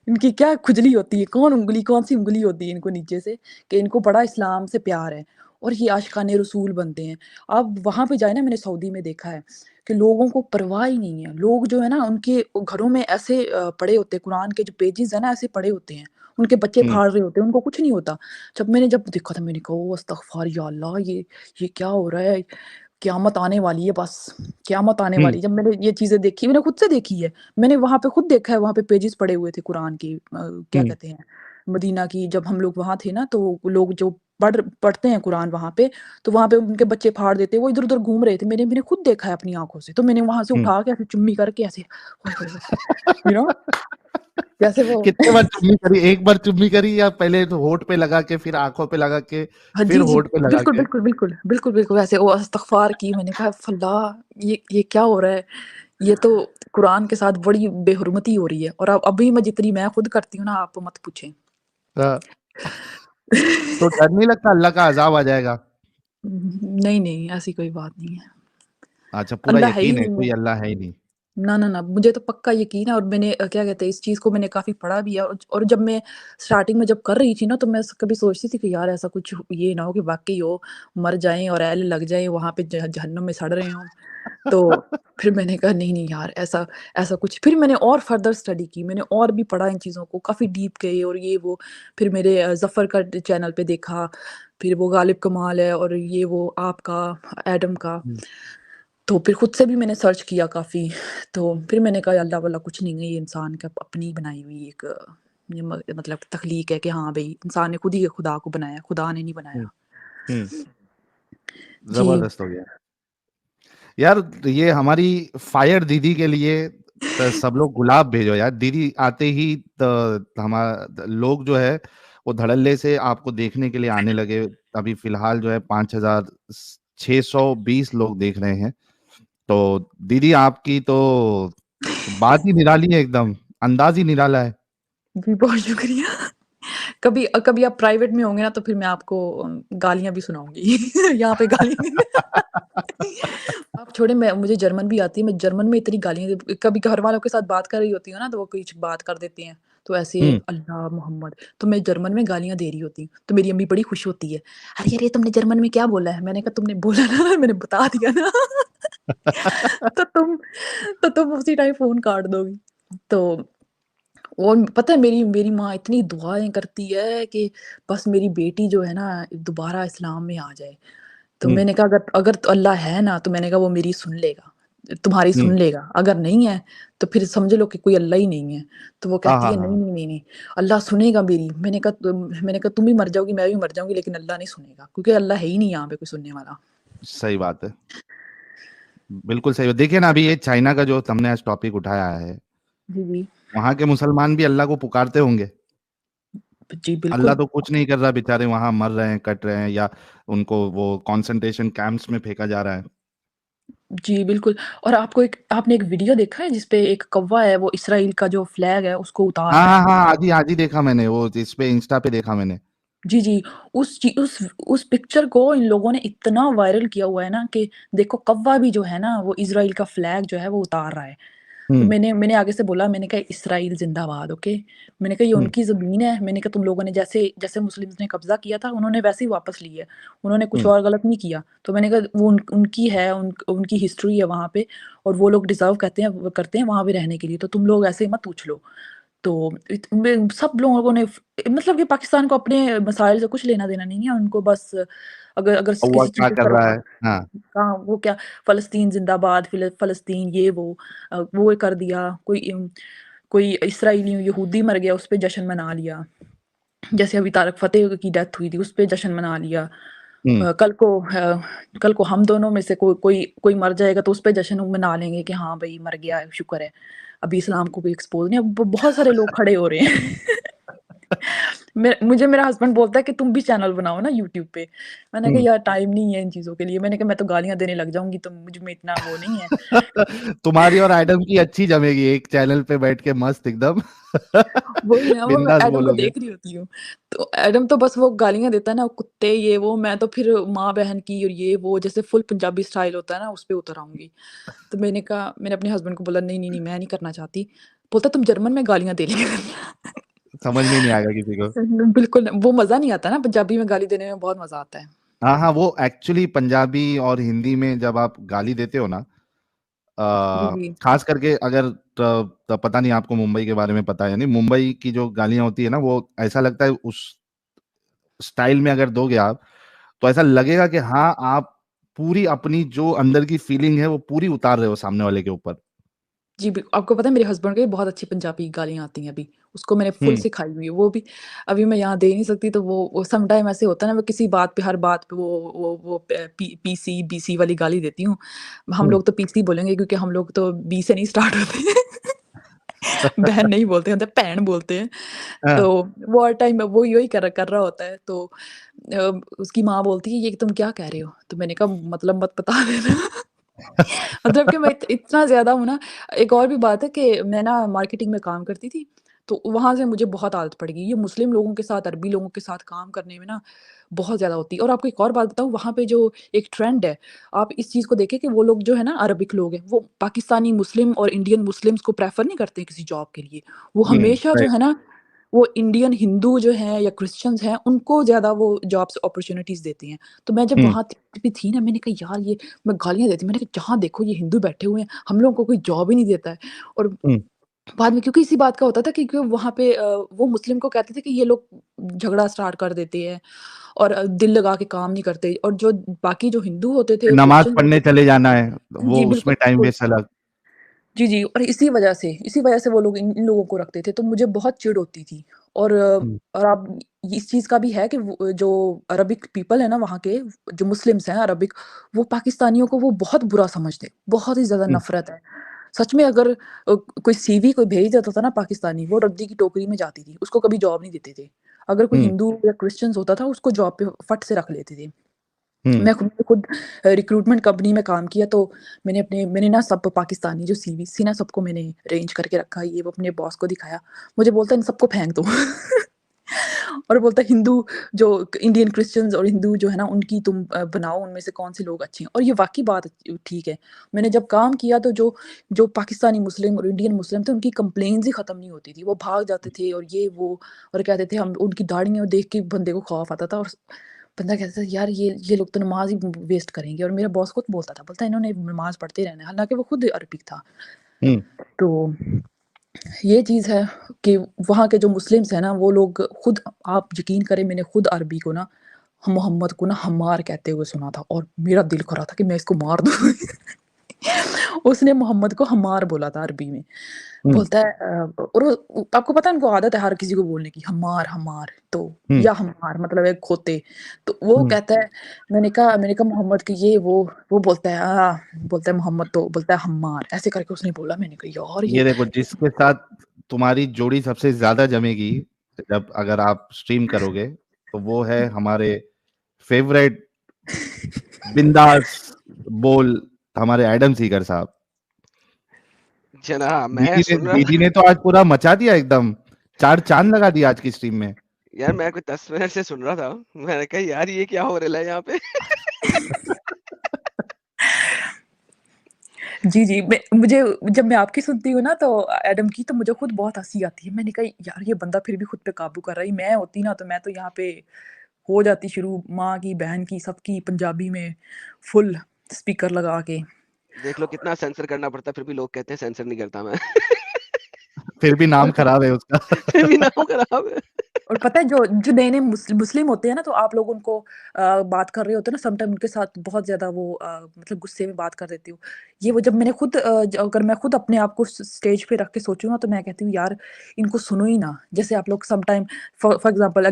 B: इनकी क्या खुजली होती है, कौन-सी उँगली होती है इनको नीचे से कि इनको बड़ा इस्लाम से प्यार है और ये आशिकाने रसूल बनते हैं। आप वहाँ पे जाए ना, मैंने सऊदी में देखा है कि लोगों को परवाह ही नहीं है। लोग जो है ना उनके घरों में ऐसे पड़े होते हैं, कुरान के जो पेजेज़ हैं ना ऐसे पड़े होते हैं। उनके बच्चे
A: हुँ,
B: फाड़ रहे होते हैं, उनको कुछ नहीं होता। जब देखा था मैंने कहा ओह अस्तगफ़ार या अल्लाह, ये क्या हो रहा है? क़यामत आने वाली है बस, क़यामत आने
A: हुँ,
B: वाली है। जब मैंने ये चीज़ें देखी, मैंने खुद से देखी है। मैंने वहाँ पे खुद देखा है, वहाँ पे पेजेज़ पड़े हुए थे कुरान के क्या
A: हुँ,
B: कहते हैं, मदीना की जब हम लोग वहाँ थे ना, तो लोग जो पढ़ते हैं कुरान वहाँ पे, तो वहाँ पे उनके बच्चे फाड़ देते हैं, वो इधर-उधर घूम रहे थे। मैंने खुद देखा है अपनी आँखों से, तो मैंने वहाँ से
A: हुँ।
B: उठा के ऐसे चुम्मी करके ऐसे ओए होए होए! यू नो जैसे वो
A: कितने बार चुम्मी करी? एक बार चुम्मी करी या पहले तो होंठ पे लगा के, फिर आँखों पे लगा के,
B: हाँ,
A: फिर
B: जी, जी।
A: होंठ पे लगा
B: बिल्कुल,
A: के?
B: बिल्कुल, बिल्कुल। बिल्कुल, बिल्कुल वैसे वो इस्तग़फ़ार की मैंने कहा अल्लाह! ये क्या हो रहा है? ये तो कुरान के साथ बड़ी बेहुरमती हो रही है और अब अभी मैं जितनी मैं खुद करती हूँ ना, आप मत पूछें।
A: हाँ, तो डर नहीं लगता अल्लाह का अज़ाब आ जाएगा?
B: नहीं, नहीं, ऐसी कोई बात नहीं है।
A: अच्छा, पूरा
B: अल्लाह है ही
A: यकीन है,
B: नहीं
A: कोई
B: है।
A: अल्लाह है ही नहीं।
B: ना, मुझे तो पक्का यकीन है और मैंने क्या कहते हैं इस चीज़ को मैंने काफ़ी पढ़ा भी है और जब मैं स्टार्टिंग में जब कर रही थी ना, तो मैं कभी सोचती थी कि यार ऐसा कुछ ये ना हो कि वाक़ई हो, मर जाएँ और ऐल लग जाए वहाँ पे जहन्नुम में सड़ रहे हों। तो फिर मैंने कहा नहीं यार ऐसा ऐसा कुछ फिर मैंने और फ़र्दर स्टडी की, मैंने और भी पढ़ा इन चीज़ों को, काफ़ी डीप गए और ये वो। फिर मेरे ज़फ़र का चैनल पे देखा, फिर वो गालिब कमाल है और ये वो आपका, एडम का।
A: हुँ,
B: तो फिर खुद से भी मैंने सर्च किया काफ़ी, तो फिर मैंने कहा अल्लाह वल्लाह कुछ नहीं है, ये इंसान का अपनी बनाई हुई एक ये मतलब तख्लीक है कि हाँ भई, इंसान ने खुद ही खुदा को बनाया, खुदा ने नहीं
A: हुँ,
B: बनाया।
A: हुँ,
B: जी।
A: ज़बरदस्त हो गया। यार, ये हमारी फायर दीदी के लिए सब लोग गुलाब भेजो यार। दीदी आते ही लोग जो है वो धड़ल्ले से आपको देखने के लिए आने लगे। अभी फ़िलहाल जो है 5,620 लोग देख रहे हैं। तो दीदी आपकी तो बात ही निराली है एकदम, अंदाज़ ही निराला है।
B: जी, बहुत शुक्रिया। कभी आप प्राइवेट में होंगे ना तो फिर मैं आपको गालियाँ भी सुनाऊँगी। यहाँ पे गालियाँ नहीं। आप छोड़िए मैं मुझे जर्मन भी आती है, मैं जर्मन में इतनी गालियाँ कभी घरवालों के साथ बात कर रही होती हूँ ना, तो वो कुछ बात कर देते हैं, तो ऐसे
A: हुँ।
B: अल्लाह मोहम्मद, तो मैं जर्मन में गालियाँ दे रही होती हूँ, तो मेरी अम्मी बड़ी खुश होती है, "अरे, अरे तुमने जर्मन में क्या बोला है?" मैंने कहा तुमने बोला ना मैंने बता दिया ना। तो तुम तो तुम उसी टाइम फ़ोन काट दोगी। तो और पता है मेरी मेरी माँ इतनी दुआएँ करती है कि बस मेरी बेटी जो है ना दोबारा इस्लाम में आ जाए। तो
A: हुँ,
B: मैंने कहा अगर अगर तो अल्लाह है ना तो मैंने कहा वो मेरी सुन लेगा, तुम्हारी
A: हुँ।
B: सुन लेगा, अगर नहीं है तो फिर समझ लो कि कोई अल्लाह ही नहीं है। तो वो
A: हाँ,
B: कहती
A: हाँ,
B: है नहीं,
A: हाँ।
B: नहीं, नहीं, नहीं, अल्लाह सुनेगा मेरी। मैंने कहा तुम भी मर जाओगी, मैं भी मर जाऊँगी लेकिन अल्लाह नहीं सुनेगा क्योंकि अल्लाह है ही नहीं यहाँ पे कोई सुनने वाला।
A: सही बात है। बिल्कुल सही बात। देखिए ना, अभी ये चाइना का जो तुमने आज टॉपिक उठाया है,
B: जी, जी।
A: वहाँ के मुसलमान भी अल्लाह को पुकारते होंगे।
B: जी,
A: अल्लाह
B: बिल्कुल।
A: तो कुछ नहीं कर रहा, बेचारे वहाँ मर रहे हैं, कट रहे हैं, या उनको वो कंसंट्रेशन कैंप्स में फेंका जा रहा है।
B: जी, बिल्कुल। और आपने एक वीडियो देखा है जिसपे एक कौवा है वो इसराइल का जो फ्लैग है उसको उतार
A: हाँ,
B: रहा
A: हाँ,
B: है?
A: हाँ, आज ही देखा मैंने, वो इस पे इंस्टा पे देखा मैंने।
B: जी, जी। उस पिक्चर को इन लोगों ने इतना वायरल किया हुआ है ना कि देखो कौवा भी जो है ना वो इज़राइल का फ्लैग जो है वो उतार रहा है। तो
A: हुँ,
B: मैंने मैंने आगे से बोला, मैंने कहा इज़राइल ज़िंदाबाद, ओके। मैंने कहा ये
A: हुँ,
B: उनकी ज़मीन है, मैंने कहा तुम लोगों ने जैसे जैसे मुस्लिम्स ने कब्ज़ा किया था उन्होंने वैसे ही वापस ली है। उन्होंने कुछ
A: हुँ,
B: और गलत नहीं किया। तो मैंने कहा वो उनकी है, उनकी हिस्ट्री है वहाँ पे और वो लोग डिज़र्व करते हैं वहाँ पे रहने के लिए, तो तुम लोग ऐसे मत उछलो। तो इत में सब लोगों ने मतलब कि पाकिस्तान को अपने मसाइल से कुछ लेना-देना नहीं है, उनको बस अगर अगर
A: कौवा
B: किसी
A: क्या
B: चीज़ पे
A: कर
B: सर
A: रहा है? हाँ,
B: कहाँ वो क्या फ़लस्तीन ज़िंदाबाद, फ़लस्तीन ये वो वो कर दिया, कोई इसराइली यहूदी मर गया, उस पे जश्न मना लिया। जैसे अभी तारक फ़तेह की डेथ हुई थी, उस पे जश्न मना लिया।
A: हुँ।
B: कल को हम दोनों में से कोई मर जाएगा तो उस पे जश्न मना लेंगे कि हाँ, भई मर गया है, शुक्र है। अभी इस्लाम को भी एक्सपोज़ नहीं अब बहुत सारे लोग खड़े हो रहे हैं। मुझे मेरा हस्बैंड बोलता है कि तुम भी चैनल बनाओ ना यूट्यूब पे। मैंने कहा
A: हुँ।
B: यार टाइम नहीं है इन चीज़ों के लिए। मैंने कहा मैं तो गालियाँ देने लग जाऊँगी तो मुझ में इतना वो नहीं है।
A: तुम्हारी और एडम की अच्छी जमेगी एक चैनल पे बैठ के मस्त एकदम
B: वही ना वो मैं
A: बिंदास
B: एडम को
A: बोलोगे।
B: देख रही होती हूँ। तो एडम तो बस वो गालियाँ देता है ना कुत्ते ये वो, मैं तो फिर माँ-बहन की और ये वो जैसे फुल पंजाबी स्टाइल होता है ना उस पे उतर आऊँगी। तो मैंने अपने हस्बैंड को बोला नहीं, नहीं, नहीं मैं नहीं करना चाहती। बोलता तुम जर्मन में गालियाँ दे लिया करना।
A: समझ में नहीं आएगा किसी को।
B: बिल्कुल वो मज़ा नहीं आता ना पंजाबी में गाली देने में बहुत मज़ा आता है।
A: हाँ, हाँ, वो एक्चुअली पंजाबी और हिंदी में जब आप गाली देते हो ना,
B: जी, जी।
A: खास करके अगर पता नहीं आपको मुंबई के बारे में पता है या नहीं, मुंबई की जो गालियाँ होती है ना, वो ऐसा लगता है उस स्टाइल में अगर दोगे आप, तो ऐसा लगेगा कि हाँ, आप पूरी अपनी जो अंदर की फीलिंग है, वो पूरी उतार रहे हो सामने वाले के ऊपर।
B: जी, आपको पता है मेरे हस्बैंड को भी बहुत अच्छी पंजाबी गालियाँ आती हैं अभी। उसको मैंने फुल
A: हुँ,
B: सिखाई हुई है। वो भी अभी मैं यहाँ दे नहीं सकती तो वो सम टाइम ऐसे होता है ना, वो किसी बात पे हर बात पे वो पीसी, बीसी वाली गाली देती हूँ। हम
A: हुँ।
B: लोग तो पीसी बोलेंगे क्योंकि हम लोग तो बी से नहीं स्टार्ट होते। बहन नहीं बोलते हैं, मतलब भैन बोलते हैं।
A: हाँ।
B: तो वो हर टाइम वो यही कर रहा होता है तो उसकी माँ बोलती है, "ये तुम क्या कह रहे हो?" तो मैंने कहा, "मतलब मत बता देना।" मतलब कि मैं इतना ज़्यादा हूँ ना। एक और भी बात है कि मैं ना मार्केटिंग में काम करती थी, तो वहाँ से मुझे बहुत आदत पड़ गई। ये मुस्लिम लोगों के साथ, अरबी लोगों के साथ काम करने में ना बहुत ज़्यादा होती है। और आपको एक और बात बताऊँ, वहाँ पे जो एक ट्रेंड है, आप इस चीज़ को देखें कि वो लोग जो है ना अरबिक लोग हैं, वो पाकिस्तानी मुस्लिम और इंडियन मुस्लिम्स को प्रेफ़र नहीं करते किसी जॉब के लिए। वो
A: हुँ,
B: हमेशा जो
A: राइट।
B: है ना, वो इंडियन हिंदू जो हैं या क्रिश्चियंस हैं, उनको ज़्यादा वो जॉब्स अपॉर्च्युनिटीज़ देते हैं। तो मैं जब
A: हुँ,
B: वहाँ पे थी ना, मैंने कहा यार ये मैं गालियाँ देती, मैंने कहा जहाँ देखो ये हिंदू बैठे हुए हैं, हम लोगों को कोई जॉब ही नहीं देता है। और
A: हुँ,
B: बाद में क्योंकि इसी बात का होता था कि वहाँ पे वो मुस्लिम को कहते थे कि ये लोग झगड़ा स्टार्ट कर देते हैं और दिल लगा के काम नहीं करते, और जो बाकी जो हिंदू होते थे,
A: नमाज़
B: क्रिश्चियंस
A: पढ़ने
B: होते
A: चले जाना है,
B: जी,
A: वो
B: बिल्कुल,
A: उसमें टाइम
B: बिल्कुल।
A: वेस्ट अलग।
B: जी, जी। और इसी वजह से वो लोग इन लोगों को रखते थे, तो मुझे बहुत चिढ़ होती थी।
A: हुँ,
B: और अब इस चीज़ का भी है कि वो जो अरबिक पीपल है ना वहाँ के, जो मुस्लिम्स हैं अरबिक, वो पाकिस्तानियों को वो बहुत बुरा समझते हैं, बहुत ही ज़्यादा
A: हुँ,
B: नफ़रत है। सच में अगर कोई सीवी कोई भेज देता था ना पाकिस्तानी, वो रद्दी की टोकरी में जाती थी, उसको कभी जॉब नहीं देते थे। अगर कोई
A: हुँ,
B: हिंदू या क्रिश्चियंस होता था, उसको जॉब पे फट से रख लेते थे।
A: हुँ,
B: मैं खुद रिक्रूटमेंट कंपनी में काम किया, तो मैंने ना सब पाकिस्तानी जो सीवीज़ थी ना सबको मैंने अरेंज करके रखा, ये वो अपने बॉस को दिखाया। मुझे बोलता है इन सबको फेंक दो। और बोलता है हिंदू जो इंडियन क्रिश्चियंस और हिंदू जो है ना उनकी तुम बनाओ, उनमें से कौन से लोग अच्छे हैं। और ये वाक़ई बात ठीक है। मैंने जब काम किया तो जो जो पाकिस्तानी मुस्लिम और इंडियन मुस्लिम थे उनकी कंप्लेंट्स ही ख़त्म नहीं होती थी। वो भाग जाते थे और ये वो, और कहते थे हम उनकी दाढ़ियाँ देख के बंदे को खौफ आता था, और बंदा कहता था यार ये लोग तो नमाज़ ही वेस्ट करेंगे। और मेरा बॉस खुद बोलता था, बोलता है इन्होंने नमाज़ पढ़ते रहना है, हालाँकि वो खुद अरबिक था।
A: हुँ।
B: तो ये चीज़ है कि वहाँ के जो मुस्लिम्स हैं ना, वो लोग खुद, आप यकीन करें, मैंने खुद अरबी को ना, मोहम्मद को ना हम्मार कहते हुए सुना था और मेरा दिल कर रहा था कि मैं इसको मार दूँ। उसने मोहम्मद को हम्मार बोला था अरबी में।
A: हुँ,
B: बोलता है और वो आपको पता है उनको आदत है हर किसी को बोलने की, हम्मार, हम्मार तो,
A: हुँ,
B: या हम्मार मतलब है खोते। तो वो
A: हुँ।
B: कहता है, मैंने कहा मोहम्मद की ये वो बोलता है बोलता है मोहम्मद तो बोलता है हम्मार, ऐसे करके उसने बोला। मैंने कहा यार ये
A: ये देखो, जिसके साथ तुम्हारी जोड़ी सबसे ज़्यादा जमेगी, जब अगर आप स्ट्रीम करोगे, तो वो है हमारे फ़ेवरेट बिंदास बोल, हमारे एडम सीगर साहब।
C: जनाब मैं सुन रहा
A: दीदी
C: था।
A: ने तो आज पूरा मचा दिया एकदम, 4 चाँद लगा दिया आज की स्ट्रीम में।
C: यार मैं कोई 10 मिनट से सुन रहा था। मैंने कहा यार ये क्या हो रहा है यहाँ पे।
B: जी, जी। मुझे जब मैं आपकी सुनती हूँ ना तो एडम की, तो मुझे खुद बहुत हँसी आती है। मैंने कहा यार ये बंदा फिर भी खुद पे काबू कर रहा है। मैं होती ना तो मैं तो यहाँ पे हो जाती शुरू, माँ की, बहन की, सबकी पंजाबी में फुल स्पीकर लगा के।
C: देख लो कितना सेंसर करना पड़ता है, फिर भी लोग कहते हैं सेंसर नहीं करता मैं।
A: फिर भी नाम
B: और
A: खराब है उसका।
C: फिर भी नाम खराब है।
B: और पता है जो जो नए-नए मुस्लिम होते हैं ना, तो आप लोग उनको बात कर रहे होते हैं ना, सम टाइम उनके साथ बहुत ज़्यादा वो मतलब गुस्से में बात कर देती हूँ। ये वो जब मैंने खुद अगर मैं खुद अपने आप को स्टेज पे रख के सोचूँ ना, तो मैं कहती हूँ यार इनको सुनो ही ना। जैसे आप लोग some time for example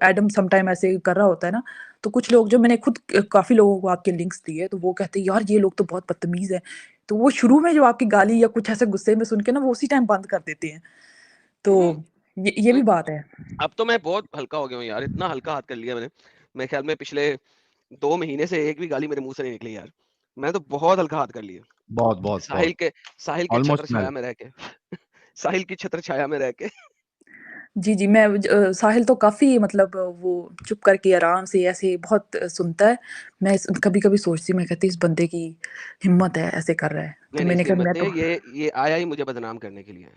B: Adam some time ऐसे कर रहा होता है ना, तो कुछ लोग जो मैंने खुद काफ़ी लोगों को आपके लिंक्स दिए, तो वो कहते हैं यार ये लोग तो बहुत बदतमीज़ हैं। तो वो शुरू में जो आपकी गाली या कुछ ऐसे गुस्से में सुन के ना, वो उसी टाइम बंद कर देते हैं। तो
C: हम्म,
B: ये भी बात है।
C: अब तो मैं बहुत हल्का हो गया हूँ यार, इतना हल्का हाथ कर लिया मैंने। मेरे ख्याल में पिछले 2 महीने से एक भी गाली मेरे मुंह से नहीं निकली यार। मैं तो बहुत हल्का हाथ कर लिया।
A: बहुत, बहुत,
C: साहिल
A: बहुत।
C: के साहिल के छत्र
A: ऑलमोस्ट
C: छाया
A: मेल्ट।
C: में रह के। साहिल की छत्र छाया में रह के।
B: जी, जी, साहिल तो काफ़ी मतलब वो चुप करके आराम से ऐसे बहुत सुनता है। मैं स कभी-कभी सोचती हूँ, मैं कहती हूँ इस बंदे की हिम्मत है, ऐसे कर रहा है। तो
C: नहीं नहीं,
B: मैंने
C: इसकी
B: कहा
C: हिम्मत
B: मैं
C: नहीं
B: तो
C: है, ये आया ही मुझे बदनाम करने के लिए।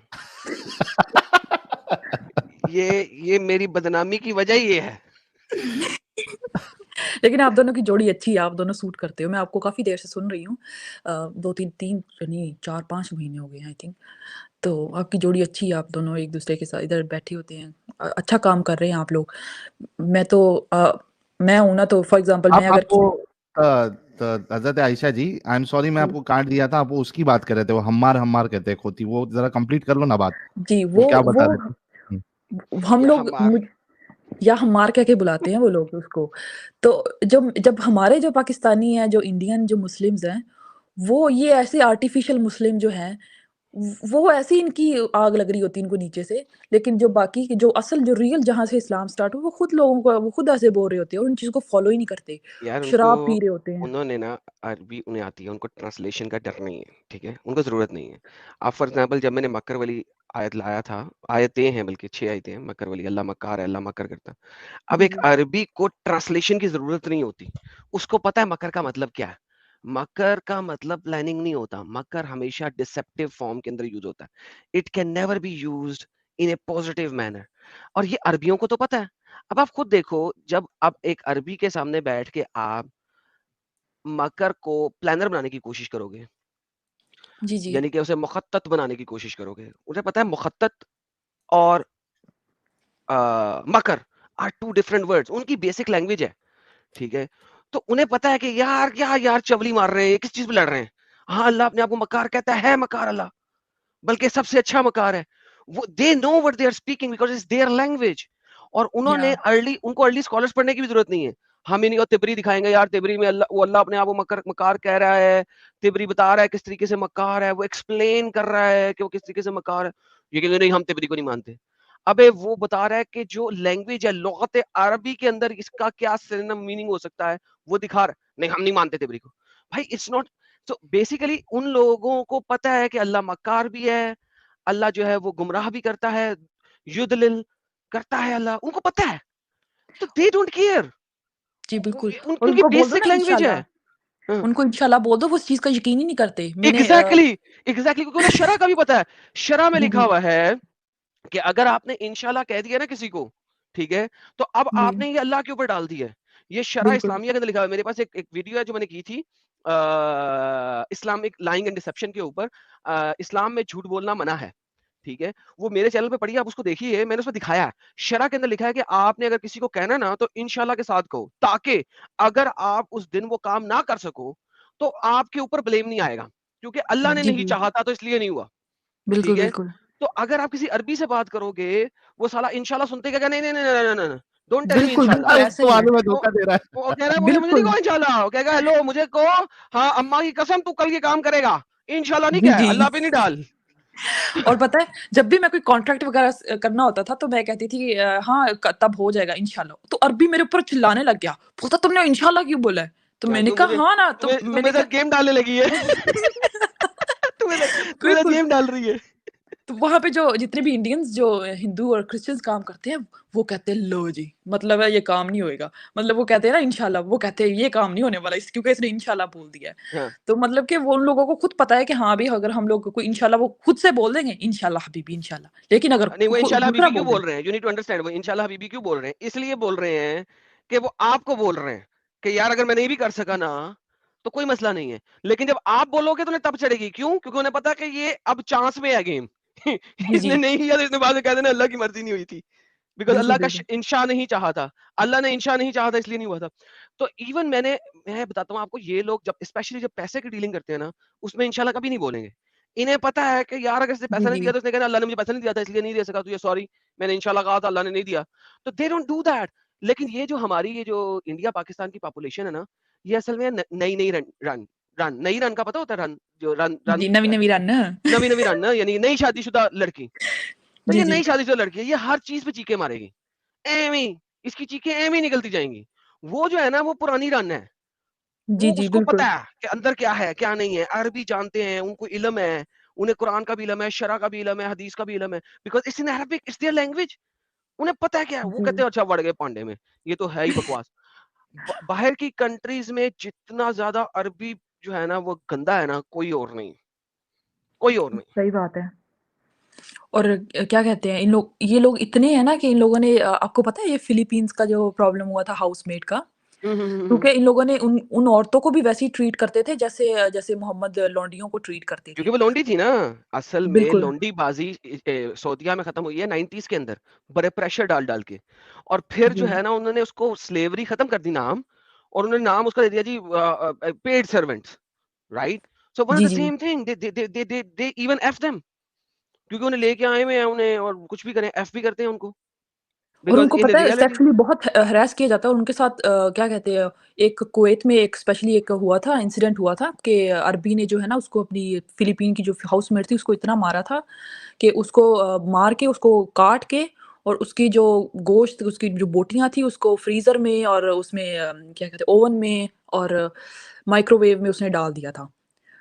C: ये मेरी बदनामी की वजह ही ये है।
B: लेकिन आप दोनों की जोड़ी अच्छी है, आप दोनों सूट करते हो। मैं आपको काफ़ी देर से सुन रही हूँ। 2-3 3 नहीं 4-5 महीने हो गए हैं आई थिंक। तो आपकी जोड़ी अच्छी है, आप दोनों एक-दूसरे के साथ इधर बैठे होते हैं। अच्छा काम कर रहे हैं आप लोग। मैं तो मैं हूँ ना, तो फॉर एग्ज़ाम्पल मैं
A: आप
B: अगर
A: आपको हज़रत आयशा जी, आई एम सॉरी मैं
B: जी।
A: आपको काट दिया था, आप वो उसकी बात कर रहे थे, वो हम्मार हम्मार कहते हैं खोती, वो ज़रा कंप्लीट कर लो ना बात।
B: जी,
A: वो
B: वो
A: क्या
B: वो
A: बता रहे थे? हुँ,
B: हम
C: या
B: लोग
C: हमार
B: या हमार कह के बुलाते हैं वो लोग उसको। तो जब जब हमारे जो पाकिस्तानी हैं, जो इंडियन जो मुस्लिम्स हैं, वो ये ऐसे आर्टिफ़िशियल मुस्लिम जो हैं, वो ऐसे ही इनकी आग लग रही होती है इनको नीचे से। लेकिन जो बाकी के जो असल जो रियल जहाँ से इस्लाम स्टार्ट हुआ, वो खुद लोगों को वो खुद ऐसे बोल रहे होते हैं और उन चीज़ों को फ़ॉलो ही नहीं करते।
C: यार उनको
B: शराब पी रहे होते हैं।
C: उन्होंने ना अरबी उन्हें आती है, उनको ट्रांसलेशन का डर नहीं है, ठीक है, उनको जरूरत नहीं है। आप फॉर एग्जांपल जब मैंने मक्कर वाली आयत लाया था, आयतें हैं बल्कि 6 आयतें हैं मक्कर वाली, अल्लाह मक्कार है, अल्लाह मक्कर करता है। अब
B: जी,
C: एक
B: जी।
C: अरबी को ट्रांसलेशन की जरूरत नहीं होती, उसको पता है मक्कर का मतलब क्या है। मक्कर का मतलब प्लानिंग नहीं होता, मक्कर हमेशा डिसेप्टिव फॉर्म के अंदर यूज होता है। It can never be used in A positive manner. और ये अरबियों को तो पता है। अब आप खुद देखो, जब आप एक अरबी के सामने बैठ के आप मकर को प्लानर बनाने की कोशिश करोगे,
B: जी, जी।
C: यानी कि उसे मुखत्तत बनाने की कोशिश करोगे, उन्हें पता है मुखत्तत और मकर आर टू डिफरेंट वर्ड्स, उनकी बेसिक लैंग्वेज है, ठीक है। तो उन्हें पता है कि यार क्या यार चवली मार रहे हैं, किस चीज पे लड़ रहे हैं। हाँ, अल्लाह अपने आप को मकार कहता है मकार अल्लाह, बल्कि सबसे अच्छा मकार है। वो they know what they are speaking because it's their language. और
B: या
C: उन्होंने उनको अर्ली स्कॉलर्स पढ़ने की भी जरूरत नहीं है। हम इन्हीं को तिबरी दिखाएंगे, यार तिबरी में अल्लाह, वो अल्लाह अपने आप को मकर मकार कह रहा है, तिबरी बता रहा है किस तरीके से मकार है, वो एक्सप्लेन कर रहा है कि वो किस तरीके से मकार है। ये कहते नहीं, हम तिबरी को नहीं मानते। अबे वो बता रहा है कि जो लैंग्वेज है लुगत अरबी के अंदर इसका क्या सिनोनिम मीनिंग हो सकता है, वो दिखा रहा है। नहीं, हम नहीं मानते तिबरी को। भाई इट्स नॉट। तो बेसिकली उन लोगों को पता है कि अल्लाह मक्कार भी है, अल्लाह जो है वो गुमराह भी करता है, युदलिल करता है अल्लाह, उनको पता है। तो दे डोंट केयर।
B: जी, बिल्कुल। और
C: उनकी
B: उनको बोल दो
C: बेसिक
B: ना
C: लैंग्वेज है।
B: इंशाल्लाह, उनको इंशाल्लाह बोल दो, वो उस चीज़ का यकीन ही नहीं करते।
C: एग्जैक्टली एग्जैक्टली, क्योंकि उन्हें शरा का भी पता है। शरा में
B: जी,
C: लिखा
B: जी।
C: हुआ है कि अगर आपने इंशाल्लाह कह दिया ना किसी को, ठीक है, तो अब
B: जी,
C: आपने ये अल्लाह के ऊपर डाल दी है। ये शरा
B: बिल्कुल।
C: इस्लामिया के अंदर लिखा हुआ है। मेरे पास एक वीडियो है जो मैंने की थी इस्लामिक लाइंग एंड डिसेप्शन के ऊपर। इस्लाम में झूठ बोलना मना है, ठीक है, वो मेरे चैनल पे पढ़िए, आप उसको देखिए, मैंने उसमें दिखाया है, शरह के अंदर लिखा है कि आपने अगर किसी को कहना ना तो इंशाल्लाह के साथ कहो, ताकि अगर आप उस दिन वो काम ना कर सको तो आपके ऊपर ब्लेम नहीं आएगा, क्योंकि अल्लाह ने
B: जी,
C: नहीं
B: जी।
C: चाहा था तो इसलिए नहीं हुआ, ठीक
B: बिल्कुल,
C: है।
B: बिल्कुल।
C: तो अगर आप किसी अरबी से बात करोगे, वो साला इंशाल्लाह सुनते क्या, नहीं नहीं नहीं नहीं नहीं, डोंट टेल मी
B: बिल्कुल,
C: इंशाल्लाह।
B: बिल्कुल ऐसा
A: उसको
B: ही है।
A: मालूम है
C: वो
A: धोखा दे रहा
C: वो कह रहा है मुझे नहीं
B: बिल्कुल।
C: कहो इंशाल्लाह, वो कहेगा हेलो मुझे कहो, हाँ अम्मा की कसम तू कल ये काम करेगा, इंशाल्लाह नहीं
B: जी,
C: क्या है,
B: जी।
C: अल्लाह पे नहीं डाल।
B: और पता है, जब भी मैं कोई कॉन्ट्रैक्ट वगैरह करना होता था तो मैं कहती थी हाँ तब हो जाएगा इंशाल्लाह। तो अरबी मेरे ऊपर चिल्लाने लग गया, बोलता तुमने इंशाल्लाह क्यों बोला है? तो
C: क्या
B: मैंने
C: तू
B: कहा
C: मुझे
B: हाँ ना, तो
C: तू
B: मैंने
C: मेरे साथ
B: कहा
C: गेम डालने लगी है। तू मेरे साथ
B: बिल्कुल।
C: गेम डाल रही है।
B: तो वहाँ पे जो जितने भी इंडियंस जो हिंदू और क्रिश्चियंस काम करते हैं, वो कहते हैं लो जी, मतलब है ये काम नहीं होएगा। मतलब वो कहते हैं ना इंशाल्लाह, वो कहते हैं ये काम नहीं होने वाला क्योंकि इसने इंशाल्लाह बोल दिया है।
C: हाँ।
B: तो मतलब कि वो उन लोगों को खुद पता है कि हाँ भी अगर हम लोग कोई इंशाल्लाह वो खुद से बोल देंगे इंशाल्लाह हबीबी इंशाल्लाह, लेकिन अगर
C: नहीं वो इंशाल्लाह
B: दूसरा
C: हबीबी क्यों
B: बोल
C: बोल
B: दे।
C: रहे हैं, यू नीड टू अंडरस्टैंड, वो इंशाल्लाह हबीबी क्यों बोल रहे हैं, इसलिए बोल रहे हैं कि वो आपको बोल रहे हैं कि यार अगर मैं नहीं भी कर सका ना तो कोई मसला नहीं है, लेकिन जब आप बोलोगे तो उन्हें तब चढ़ेगी, क्यों, क्योंकि उन्हें पता है कि ये अब चांस में है गेम।
B: जी, जी।
C: इसने नहीं किया तो इसने बाद में कह देना अल्लाह की मर्जी नहीं हुई थी, बिकॉज
B: बिल्कुल,
C: अल्लाह का
B: बिल्कुल।
C: इंशा नहीं चाहा था, अल्लाह ने इंशा नहीं चाहा था इसलिए नहीं हुआ था। तो इवन मैं बताता हूँ आपको, ये लोग जब स्पेशली जब पैसे की डीलिंग करते हैं ना, उसमें इंशाल्लाह कभी नहीं बोलेंगे। इन्हें पता है कि यार अगर इसने
B: जी,
C: पैसा नहीं
B: जी।
C: दिया तो इसने कहना अल्लाह ने मुझे पैसा नहीं दिया था इसलिए नहीं दे सका तुझे, सॉरी मैंने इंशाल्लाह कहा था अल्लाह ने नहीं दिया। तो दे डोंट डू दैट। लेकिन ये जो हमारी ये जो इंडिया पाकिस्तान की पॉपुलेशन है ना, ये असल में नई नई रन रन रन नई रन का पता होता है, रन जो रन रन
B: जी, नवी-नवी रन।
C: नवी नवी रन ना, यानी नई शादीशुदा लड़की। तो
B: जी,
C: ये
B: जी।
C: नई शादीशुदा लड़की है, ये हर चीज पे चीखे मारेगी, एवी इसकी चीखें एवी निकलती जाएंगी। वो जो है ना वो पुरानी रन है,
B: जी,
C: वो
B: जी,
C: उसको पता
B: बिल्कुल।
C: है कि अंदर क्या है क्या नहीं है, अरबी जानते हैं, उनको इल्म है, उन्हें कुरान का भी इल्म है, शरा का भी इल्म है, हदीस का भी इल्म है, because it's in Arabic, it's their language. उन्हें पता है क्या है, वो
B: जी।
C: कहते हैं अच्छा बढ़ गए पांडे में, ये तो है ही बकवास। बाहर की कंट्रीज में जितना ज्यादा अरबी जो है ना वो गंदा है ना, कोई और नहीं, कोई और नहीं।
B: सही बात है। और क्या कहते हैं इन लोग, ये लोग इतने हैं ना कि इन लोगों ने आपको पता है ये फिलीपींस का जो प्रॉब्लम हुआ था हाउसमेट का?
C: हम्म।
B: क्योंकि इन लोगों ने उन उन औरतों को भी वैसे ही ट्रीट करते थे जैसे जैसे मोहम्मद लौंडियों को ट्रीट करते थे।
C: क्योंकि वो लौंडी थी ना, असल में
B: बिल्कुल।
C: लौंडी बाजी सऊदीया में खत्म हुई है 90s के अंदर, बड़े प्रेशर डाल डाल के, और फिर जो
B: जी।
C: है ना उन्होंने उसको स्लेवरी खत्म कर दी नाम, और उन्होंने नाम उसका दे दिया जी paid servants, right. So one of
B: जी,
C: द
B: जी।
C: सेम थिंग, दे इवन एफ देम, क्योंकि उन्हें लेके आए हुए हैं उन्हें, और कुछ भी करें एफ भी करते हैं उनको,
B: और
C: बिकॉज
B: उनको
C: इन
B: पता है
C: रियलिटी।
B: सेक्सुअली बहुत हैरेस किया जाता है और उनके साथ क्या कहते हैं, एक कुवैत में एक स्पेशली एक हुआ था, इंसिडेंट हुआ था कि अरबी ने जो है ना उसको अपनी फिलीपीन की जो हाउसमेट थी उसको इतना मारा था कि उसको मार के उसको काट के और उसकी जो गोश्त उसकी जो बोटियाँ थी उसको फ्रीज़र में और उसमें क्या कहते हैं ओवन में और माइक्रोवेव में उसने डाल दिया था।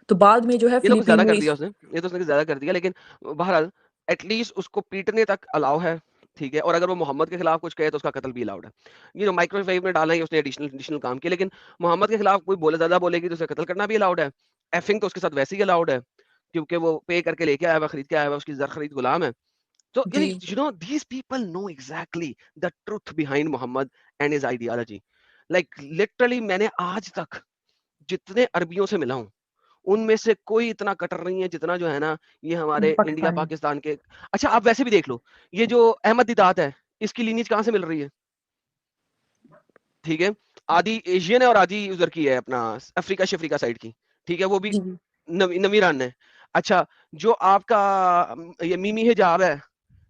B: तो बाद में जो है
C: ये तो कुछ
B: फिलीपीन
C: ज्यादा
B: में
C: कर दिया
B: इस
C: उसने, ये तो उसने कुछ ज्यादा कर दिया, लेकिन बहरहाल एटलीस्ट उसको पीटने तक अलाउ है, ठीक है, और अगर वो मोहम्मद के खिलाफ कुछ कहे तो उसका कत्ल भी अलाउड है। ये जो माइक्रोवेव में डाला है उसने एडिशनल एडिशनल काम किया, लेकिन मोहम्मद के खिलाफ कोई बोले ज्यादा बोलेगी तो उसे कत्ल करना भी अलाउड है। एफिंग तो उसके साथ वैसे ही अलाउड है, क्योंकि वो पे करके लेके आया हुआ, खरीद के आया हुआ, उसकी जर खरीद गुलाम है। तो
B: जी।
C: You know these people know exactly the truth behind Muhammad and his ideology. Like literally मैंने आज तक जितने अरबियों से मिला हूँ, उनमें से कोई इतना कट्टर नहीं है जितना जो है ना ये हमारे इंडिया
B: पाकिस्तानी।
C: पाकिस्तान के। अच्छा आप वैसे भी देख लो, ये जो अहमद दिदात है, इसकी लीनियज कहाँ से मिल रही है, ठीक है, आधी एशियन है और आधी उधर की है अपना अफ्रीका शफ्रीका साइड की, ठीक है, वो भी
B: जी, जी।
C: नवी रान है। अच्छा जो आपका ये मीमी हिजाब है,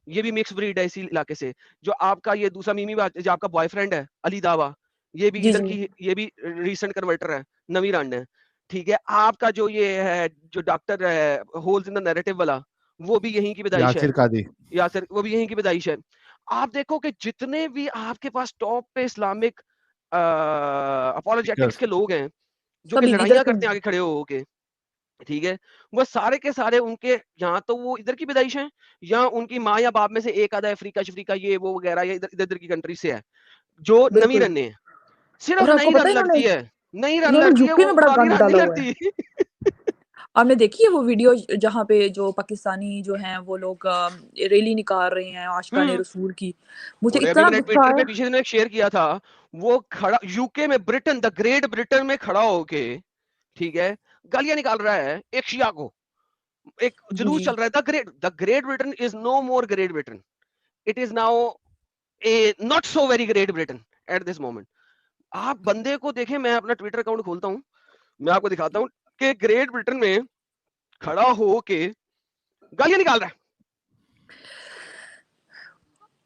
C: ये भी मिक्स ब्रीड है इसी इलाके से। जो आपका ये दूसरा मीमी जो आपका बॉयफ्रेंड है अली दावा, ये भी
B: जी,
C: इधर
B: जी।
C: की, ये भी रीसेंट कन्वर्टर है, नवी रान है, ठीक है। आपका जो ये है जो डॉक्टर है होल्स इन द नैरेटिव वाला, वो भी यहीं की पैदाइश है,
A: यासिर कादी।
C: यासिर वो भी यहीं की पैदाइश है। आप देखो कि जितने भी आपके पास टॉप पे इस्लामिक अपोलोजेटिक्स
A: स्पीकर्स।
C: के लोग हैं जो कि
B: सब इधर
C: लड़ाइयाँ
B: के
C: करते हैं आगे खड़े होके, ठीक है, वो सारे के सारे उनके यहाँ तो वो इधर की पैदाइश हैं, या उनकी माँ या बाप में से एक आधा अफ्रीका शफ्रीका ये वो वगैरह या इधर इधर इधर की कंट्री से है, जो नवी
B: बिल्कुल।
C: रन है, सिर्फ
B: और आपको
C: नई
B: पता
C: रन
B: है
C: लड़ती है, नई रन
B: इन्होंने
C: लड़ती है,
B: यूपी
C: वो
B: में बड़ा
C: पुरानी
B: गंद
C: रन नहीं
B: डाला हुआ है।
C: लड़ती।
B: आपने देखी है वो वीडियो जहाँ पे जो पाकिस्तानी जो हैं वो लोग रैली निकाल रहे हैं आशिकाने
C: हम्म।
B: रसूल की। मुझे
C: और अभी
B: इतना
C: मैंने
B: गुस्सा
C: ट्विटर पे
B: आया।
C: पीछे दिन एक शेयर किया था, वो खड़ा यूके में, ब्रिटेन, द ग्रेट ब्रिटेन में खड़ा होके, ठीक है, गालियां निकाल रहा है एक शिया को, एक
B: जी,
C: जुलूस
B: जी।
C: चल रहा है, the great Britain is no more great Britain, it is now a not so very great Britain at this moment. आप बंदे को देखें, मैं अपना ट्विटर अकाउंट खोलता हूँ, मैं आपको दिखाता हूँ कि ग्रेट ब्रिटेन में खड़ा हो के गालियां निकाल रहा है।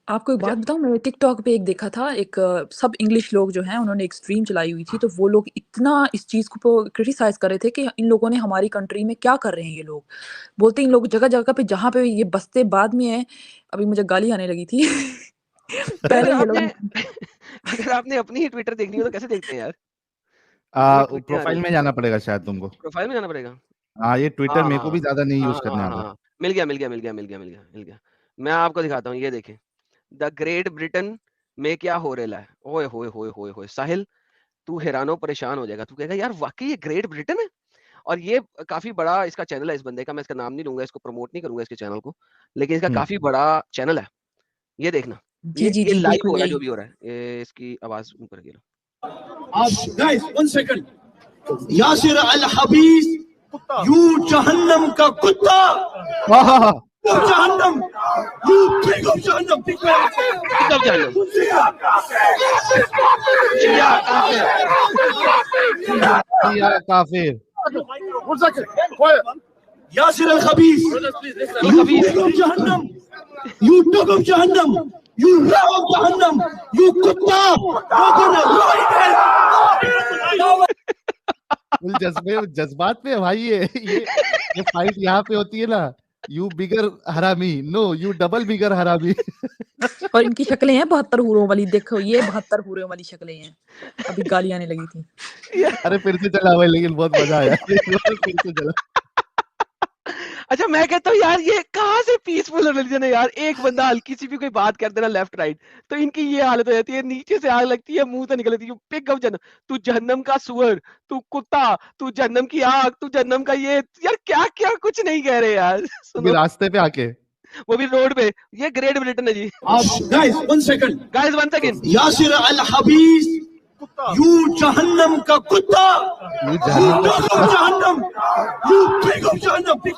B: आपको एक
C: अच्छा,
B: बात बताऊँ, मैंने टिकटॉक पे एक देखा था, एक सब इंग्लिश लोग जो हैं उन्होंने एक स्ट्रीम चलाई हुई थी, तो वो लोग इतना इस चीज़ को क्रिटिसाइज़ कर रहे थे कि इन लोगों ने हमारी कंट्री में क्या कर रहे हैं ये लोग। बोलते इन लोग जगह-जगह पे जहाँ पे ये बसते बाद में हैं, अभी मुझे गाली आने लगी थी।
C: अगर
B: पहले ये
C: आपने
B: लोग
C: अगर आपने अपनी ही ट्विटर देखनी हो तो कैसे देखते हैं यार? इतनी ट्वीटें आ रही
A: प्रोफाइल
C: हैं।
A: में जाना पड़ेगा शायद तुमको।
C: प्रोफाइल में जाना पड़ेगा?
A: हाँ, ये ट्विटर
C: हाँ,
A: मेरे को भी
C: हाँ।
A: ज़्यादा नहीं
C: हाँ,
A: यूज़
C: हाँ,
A: करने
C: हाँ,
A: आता।
C: हाँ। मिल गया। मैं आपको दिखाता हूँ, ये देखें। द ग्रेट ब्रिटेन में क्या हो रेला है। ओए होए होए होए होए! साहिल, तू हैरानो परेशान हो जाएगा। तू कहेगा यार वाक़ई ये ग्रेट ब्रिटेन है? और ये काफ़ी बड़ा इसका चैनल है इस बंदे का, मैं इसका नाम नहीं लूँगा, इसको प्रमोट नहीं करूँगा इसके चैनल को। लेकिन इसका
A: हुँ।
C: काफ़ी बड़ा चैनल है। ये देखना,
B: जी, जी,
C: ये
B: जी,
C: लाइव
B: बिल्कुल
C: हो रहा है जो
B: यही।
C: भी हो रहा है। ये इसकी आवाज़ ऊपर गिरा।
D: गाइस 1 सेकंड, यासिर अल हबीस, यू जहन्नम का कुत्ता,
A: हाँ, हाँ, हाँ।
D: जहन्नम, यू पिग ऑफ जहन्नम, पिग
C: पिक अप जहन्नम। शिया काफिर।
A: या काफिर।
D: 1 सेकंड, quiet. यासिर अल हबीस, यू पिग ऑफ जहन्नम, यू डॉग ऑफ जहन्नम, यू रॉ ऑफ जहन्नम, यू कुत्ता,
A: फुल जज़्बात में है भाई ये फाइट यहाँ पे होती है ना, यू बिगर हरामी, नो यू डबल बिगर हरामी।
B: और इनकी शक्लें हैं 72 हूरों वाली, देखो ये 72 हूरों वाली शक्लें हैं। अभी गाली आने लगी थी।
A: अरे फिर से चला भाई, लेकिन बहुत मज़ा आया। फिर से चला।
C: अच्छा, मैं कहता हूँ यार ये कहाँ से पीसफुल रिलीजन है यार। एक बंदा हल्की सी भी कोई बात कर देना लेफ्ट राइट तो इनकी ये हालत हो जाती है, नीचे से आग लगती है, मुंह से निकल जाती है। पिक अप जहन्नम, तू जहन्नम का सुअर, तू कुत्ता, तू जहन्नम की आग, तू जहन्नम का ये, यार क्या क्या कुछ नहीं कह रहे यार।
A: वो भी
C: सुनो,
A: रास्ते पे आके।
C: वो भी रोड पे। ये ग्रेट ब्रिटेन है जी।
D: Guys 1 second,
C: guys 1 second,
D: Yasir al हबीस, यू जहन्नम का कुत्ता,
A: यू
D: यू
A: जहन्नम का
D: डॉग ऑफ जहन्नम, यू पिग ऑफ जहन्नम, पिग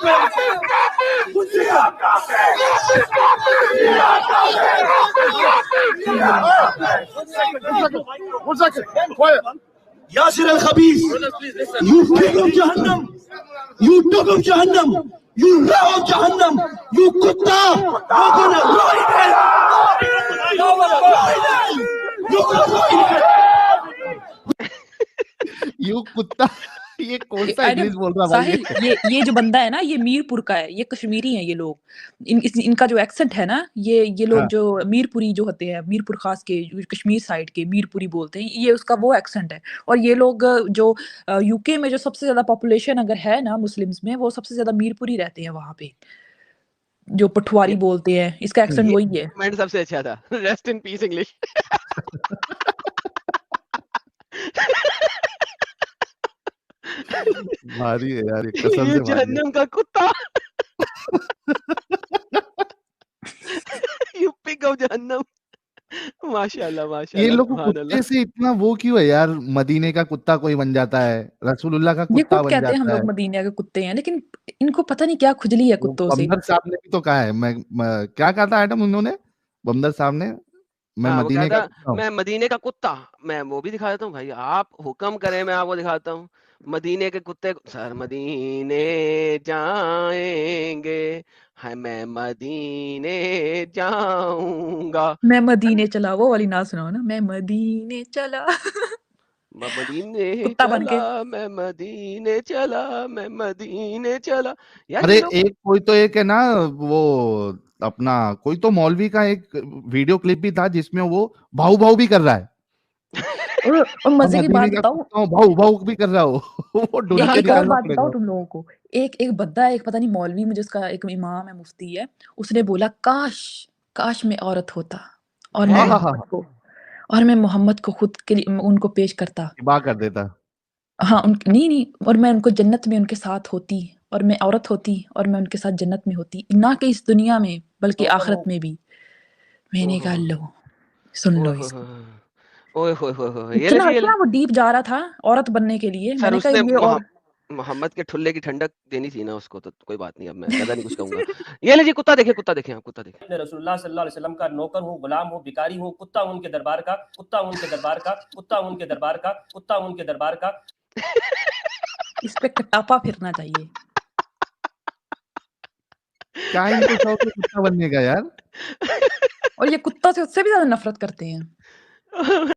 D: यासिर अल खबीस, यू पिग ऑफ जहन्नम, यू डॉग ऑफ जहन्नम, यू रॉ ऑफ जहन्नम, यू कुत्ता,
A: यू कुत्ता। ये कौन सा
B: एडम
A: इंग्लिश बोल रहा भाई
B: साहिल, ये जो बंदा है ना, ये मीरपुर का है, ये कश्मीरी हैं ये लोग। इनका जो एक्सेंट है ना, ये लोग
A: हाँ।
B: जो मीरपुरी जो होते हैं, मीरपुर खास के जो कश्मीर साइड के मीरपुरी बोलते हैं, ये उसका वो एक्सेंट है। और ये लोग जो यूके में जो सबसे ज्यादा पॉपुलेशन अगर है ना मुस्लिम्स में, वो सबसे ज्यादा मीरपुरी रहते हैं वहां पे, जो पठवारी
C: ये
B: बोलते हैं, इसका एक्सेंट
C: ये
B: वही है।
C: कमेंट सबसे अच्छा था। Rest in peace English.
A: भारी है यार, ये कसम
C: ये
A: से भारी है।
C: जहन्नम का कुत्ता। यू पिग ऑफ जहन्नम। माशाल्लाह
A: ये
C: माशाल्लाह,
A: लोग
C: सुभान
A: कुत्ते
C: अल्लाह।
A: से इतना वो क्यों है यार? मदीने का कुत्ता कोई बन जाता है, रसूलुल्लाह का
B: ये
A: कुत्ता
B: खुद
A: बन
B: कहते हैं हम
A: जाता है।
B: लोग मदीना के कुत्ते हैं, लेकिन इनको पता नहीं क्या खुजली है
A: वो
B: कुत्तों से।
A: बंदर साहब ने भी तो कहा है, क्या कहा था एडम उन्होंने? बंदर साहब ने, मैं
C: हाँ, वो कहा
A: मदीने का
C: था
A: कुत्ता हूँ।
C: मैं मदीने का कुत्ता। मैं वो भी दिखा देता हूँ भाई, आप हुक्म करें मैं आपको दिखाता हूँ। मदीने के कुत्ते सर मदीने जाएंगे, है मैं मदीने जाऊंगा।
B: मैं मदीने चला, वो वाली ना सुनाओ ना, मैं मदीने चला।
C: मदीने
B: कुत्ता बन
C: चला,
B: के।
C: मैं मदीने चला, मैं मदीने चला। यार
A: अरे
C: ये लोग
A: एक कोई तो एक है ना, वो अपना कोई तो मौलवी का एक वीडियो क्लिप भी था जिसमें वो भाऊ भाऊ भी कर रहा है।
B: और
A: मैं
B: मजे की
A: मदीने
B: बात
A: का
B: बताऊं,
A: कुत्ता हूँ, भाऊ भाऊ भी कर रहा हो। वो ढूंढ
B: एक
A: के
B: एक और
A: निकालना
B: बात
A: पड़ेगा।
B: बताऊं तुम लोगों को। एक एक बंदा है, एक पता नहीं मौलवी, मुझे उसका एक इमाम है, मुफ्ती है, उसने बोला काश काश मैं औरत होता और मैं
C: है।
B: मोहम्मद को खुद के लिए उनको पेश करता।
A: बा कर देता।
B: हाँ, नहीं, नहीं, और मैं उनको जन्नत में उनके साथ होती, और मैं औरत होती और मैं उनके साथ जन्नत में होती, ना कि इस दुनिया में बल्कि आखिरत में भी। मैंने कहा
C: ओहो
B: लो, सुन लो
C: ओहो
B: इसको।
C: ओए होए होए होए, ये ले
B: इतना
C: जी, ये ले।
B: इतना वो डीप जा रहा था औरत बनने के लिए।
C: सर
B: मैंने कहा
C: उसने
B: ये और
C: मोहम्मद के ठुल्ले की ठंडक देनी थी ना उसको, तो कोई बात नहीं, अब मैं ज्यादा नहीं कुछ कहूंगा। ये लीजिए कुत्ता देखें आप, कुत्ता देखें।
E: मैं रसूलुल्लाह सल्लल्लाहु अलैहि वसल्लम का नौकर हूँ, गुलाम हूँ, भिखारी हूँ, कुत्ता हूँ उनके दरबार का, कुत्ता हूँ उनके दरबार का, कुत्ता हूँ उनके दरबार का, कुत्ता हूँ उनके दरबार का।
B: इस पे कटापा फिरना चाहिए।
A: क्या इनको शौक है कुत्ता बनने का यार?
B: और ये कुत्ता से उससे भी ज़्यादा नफ़रत करते हैं।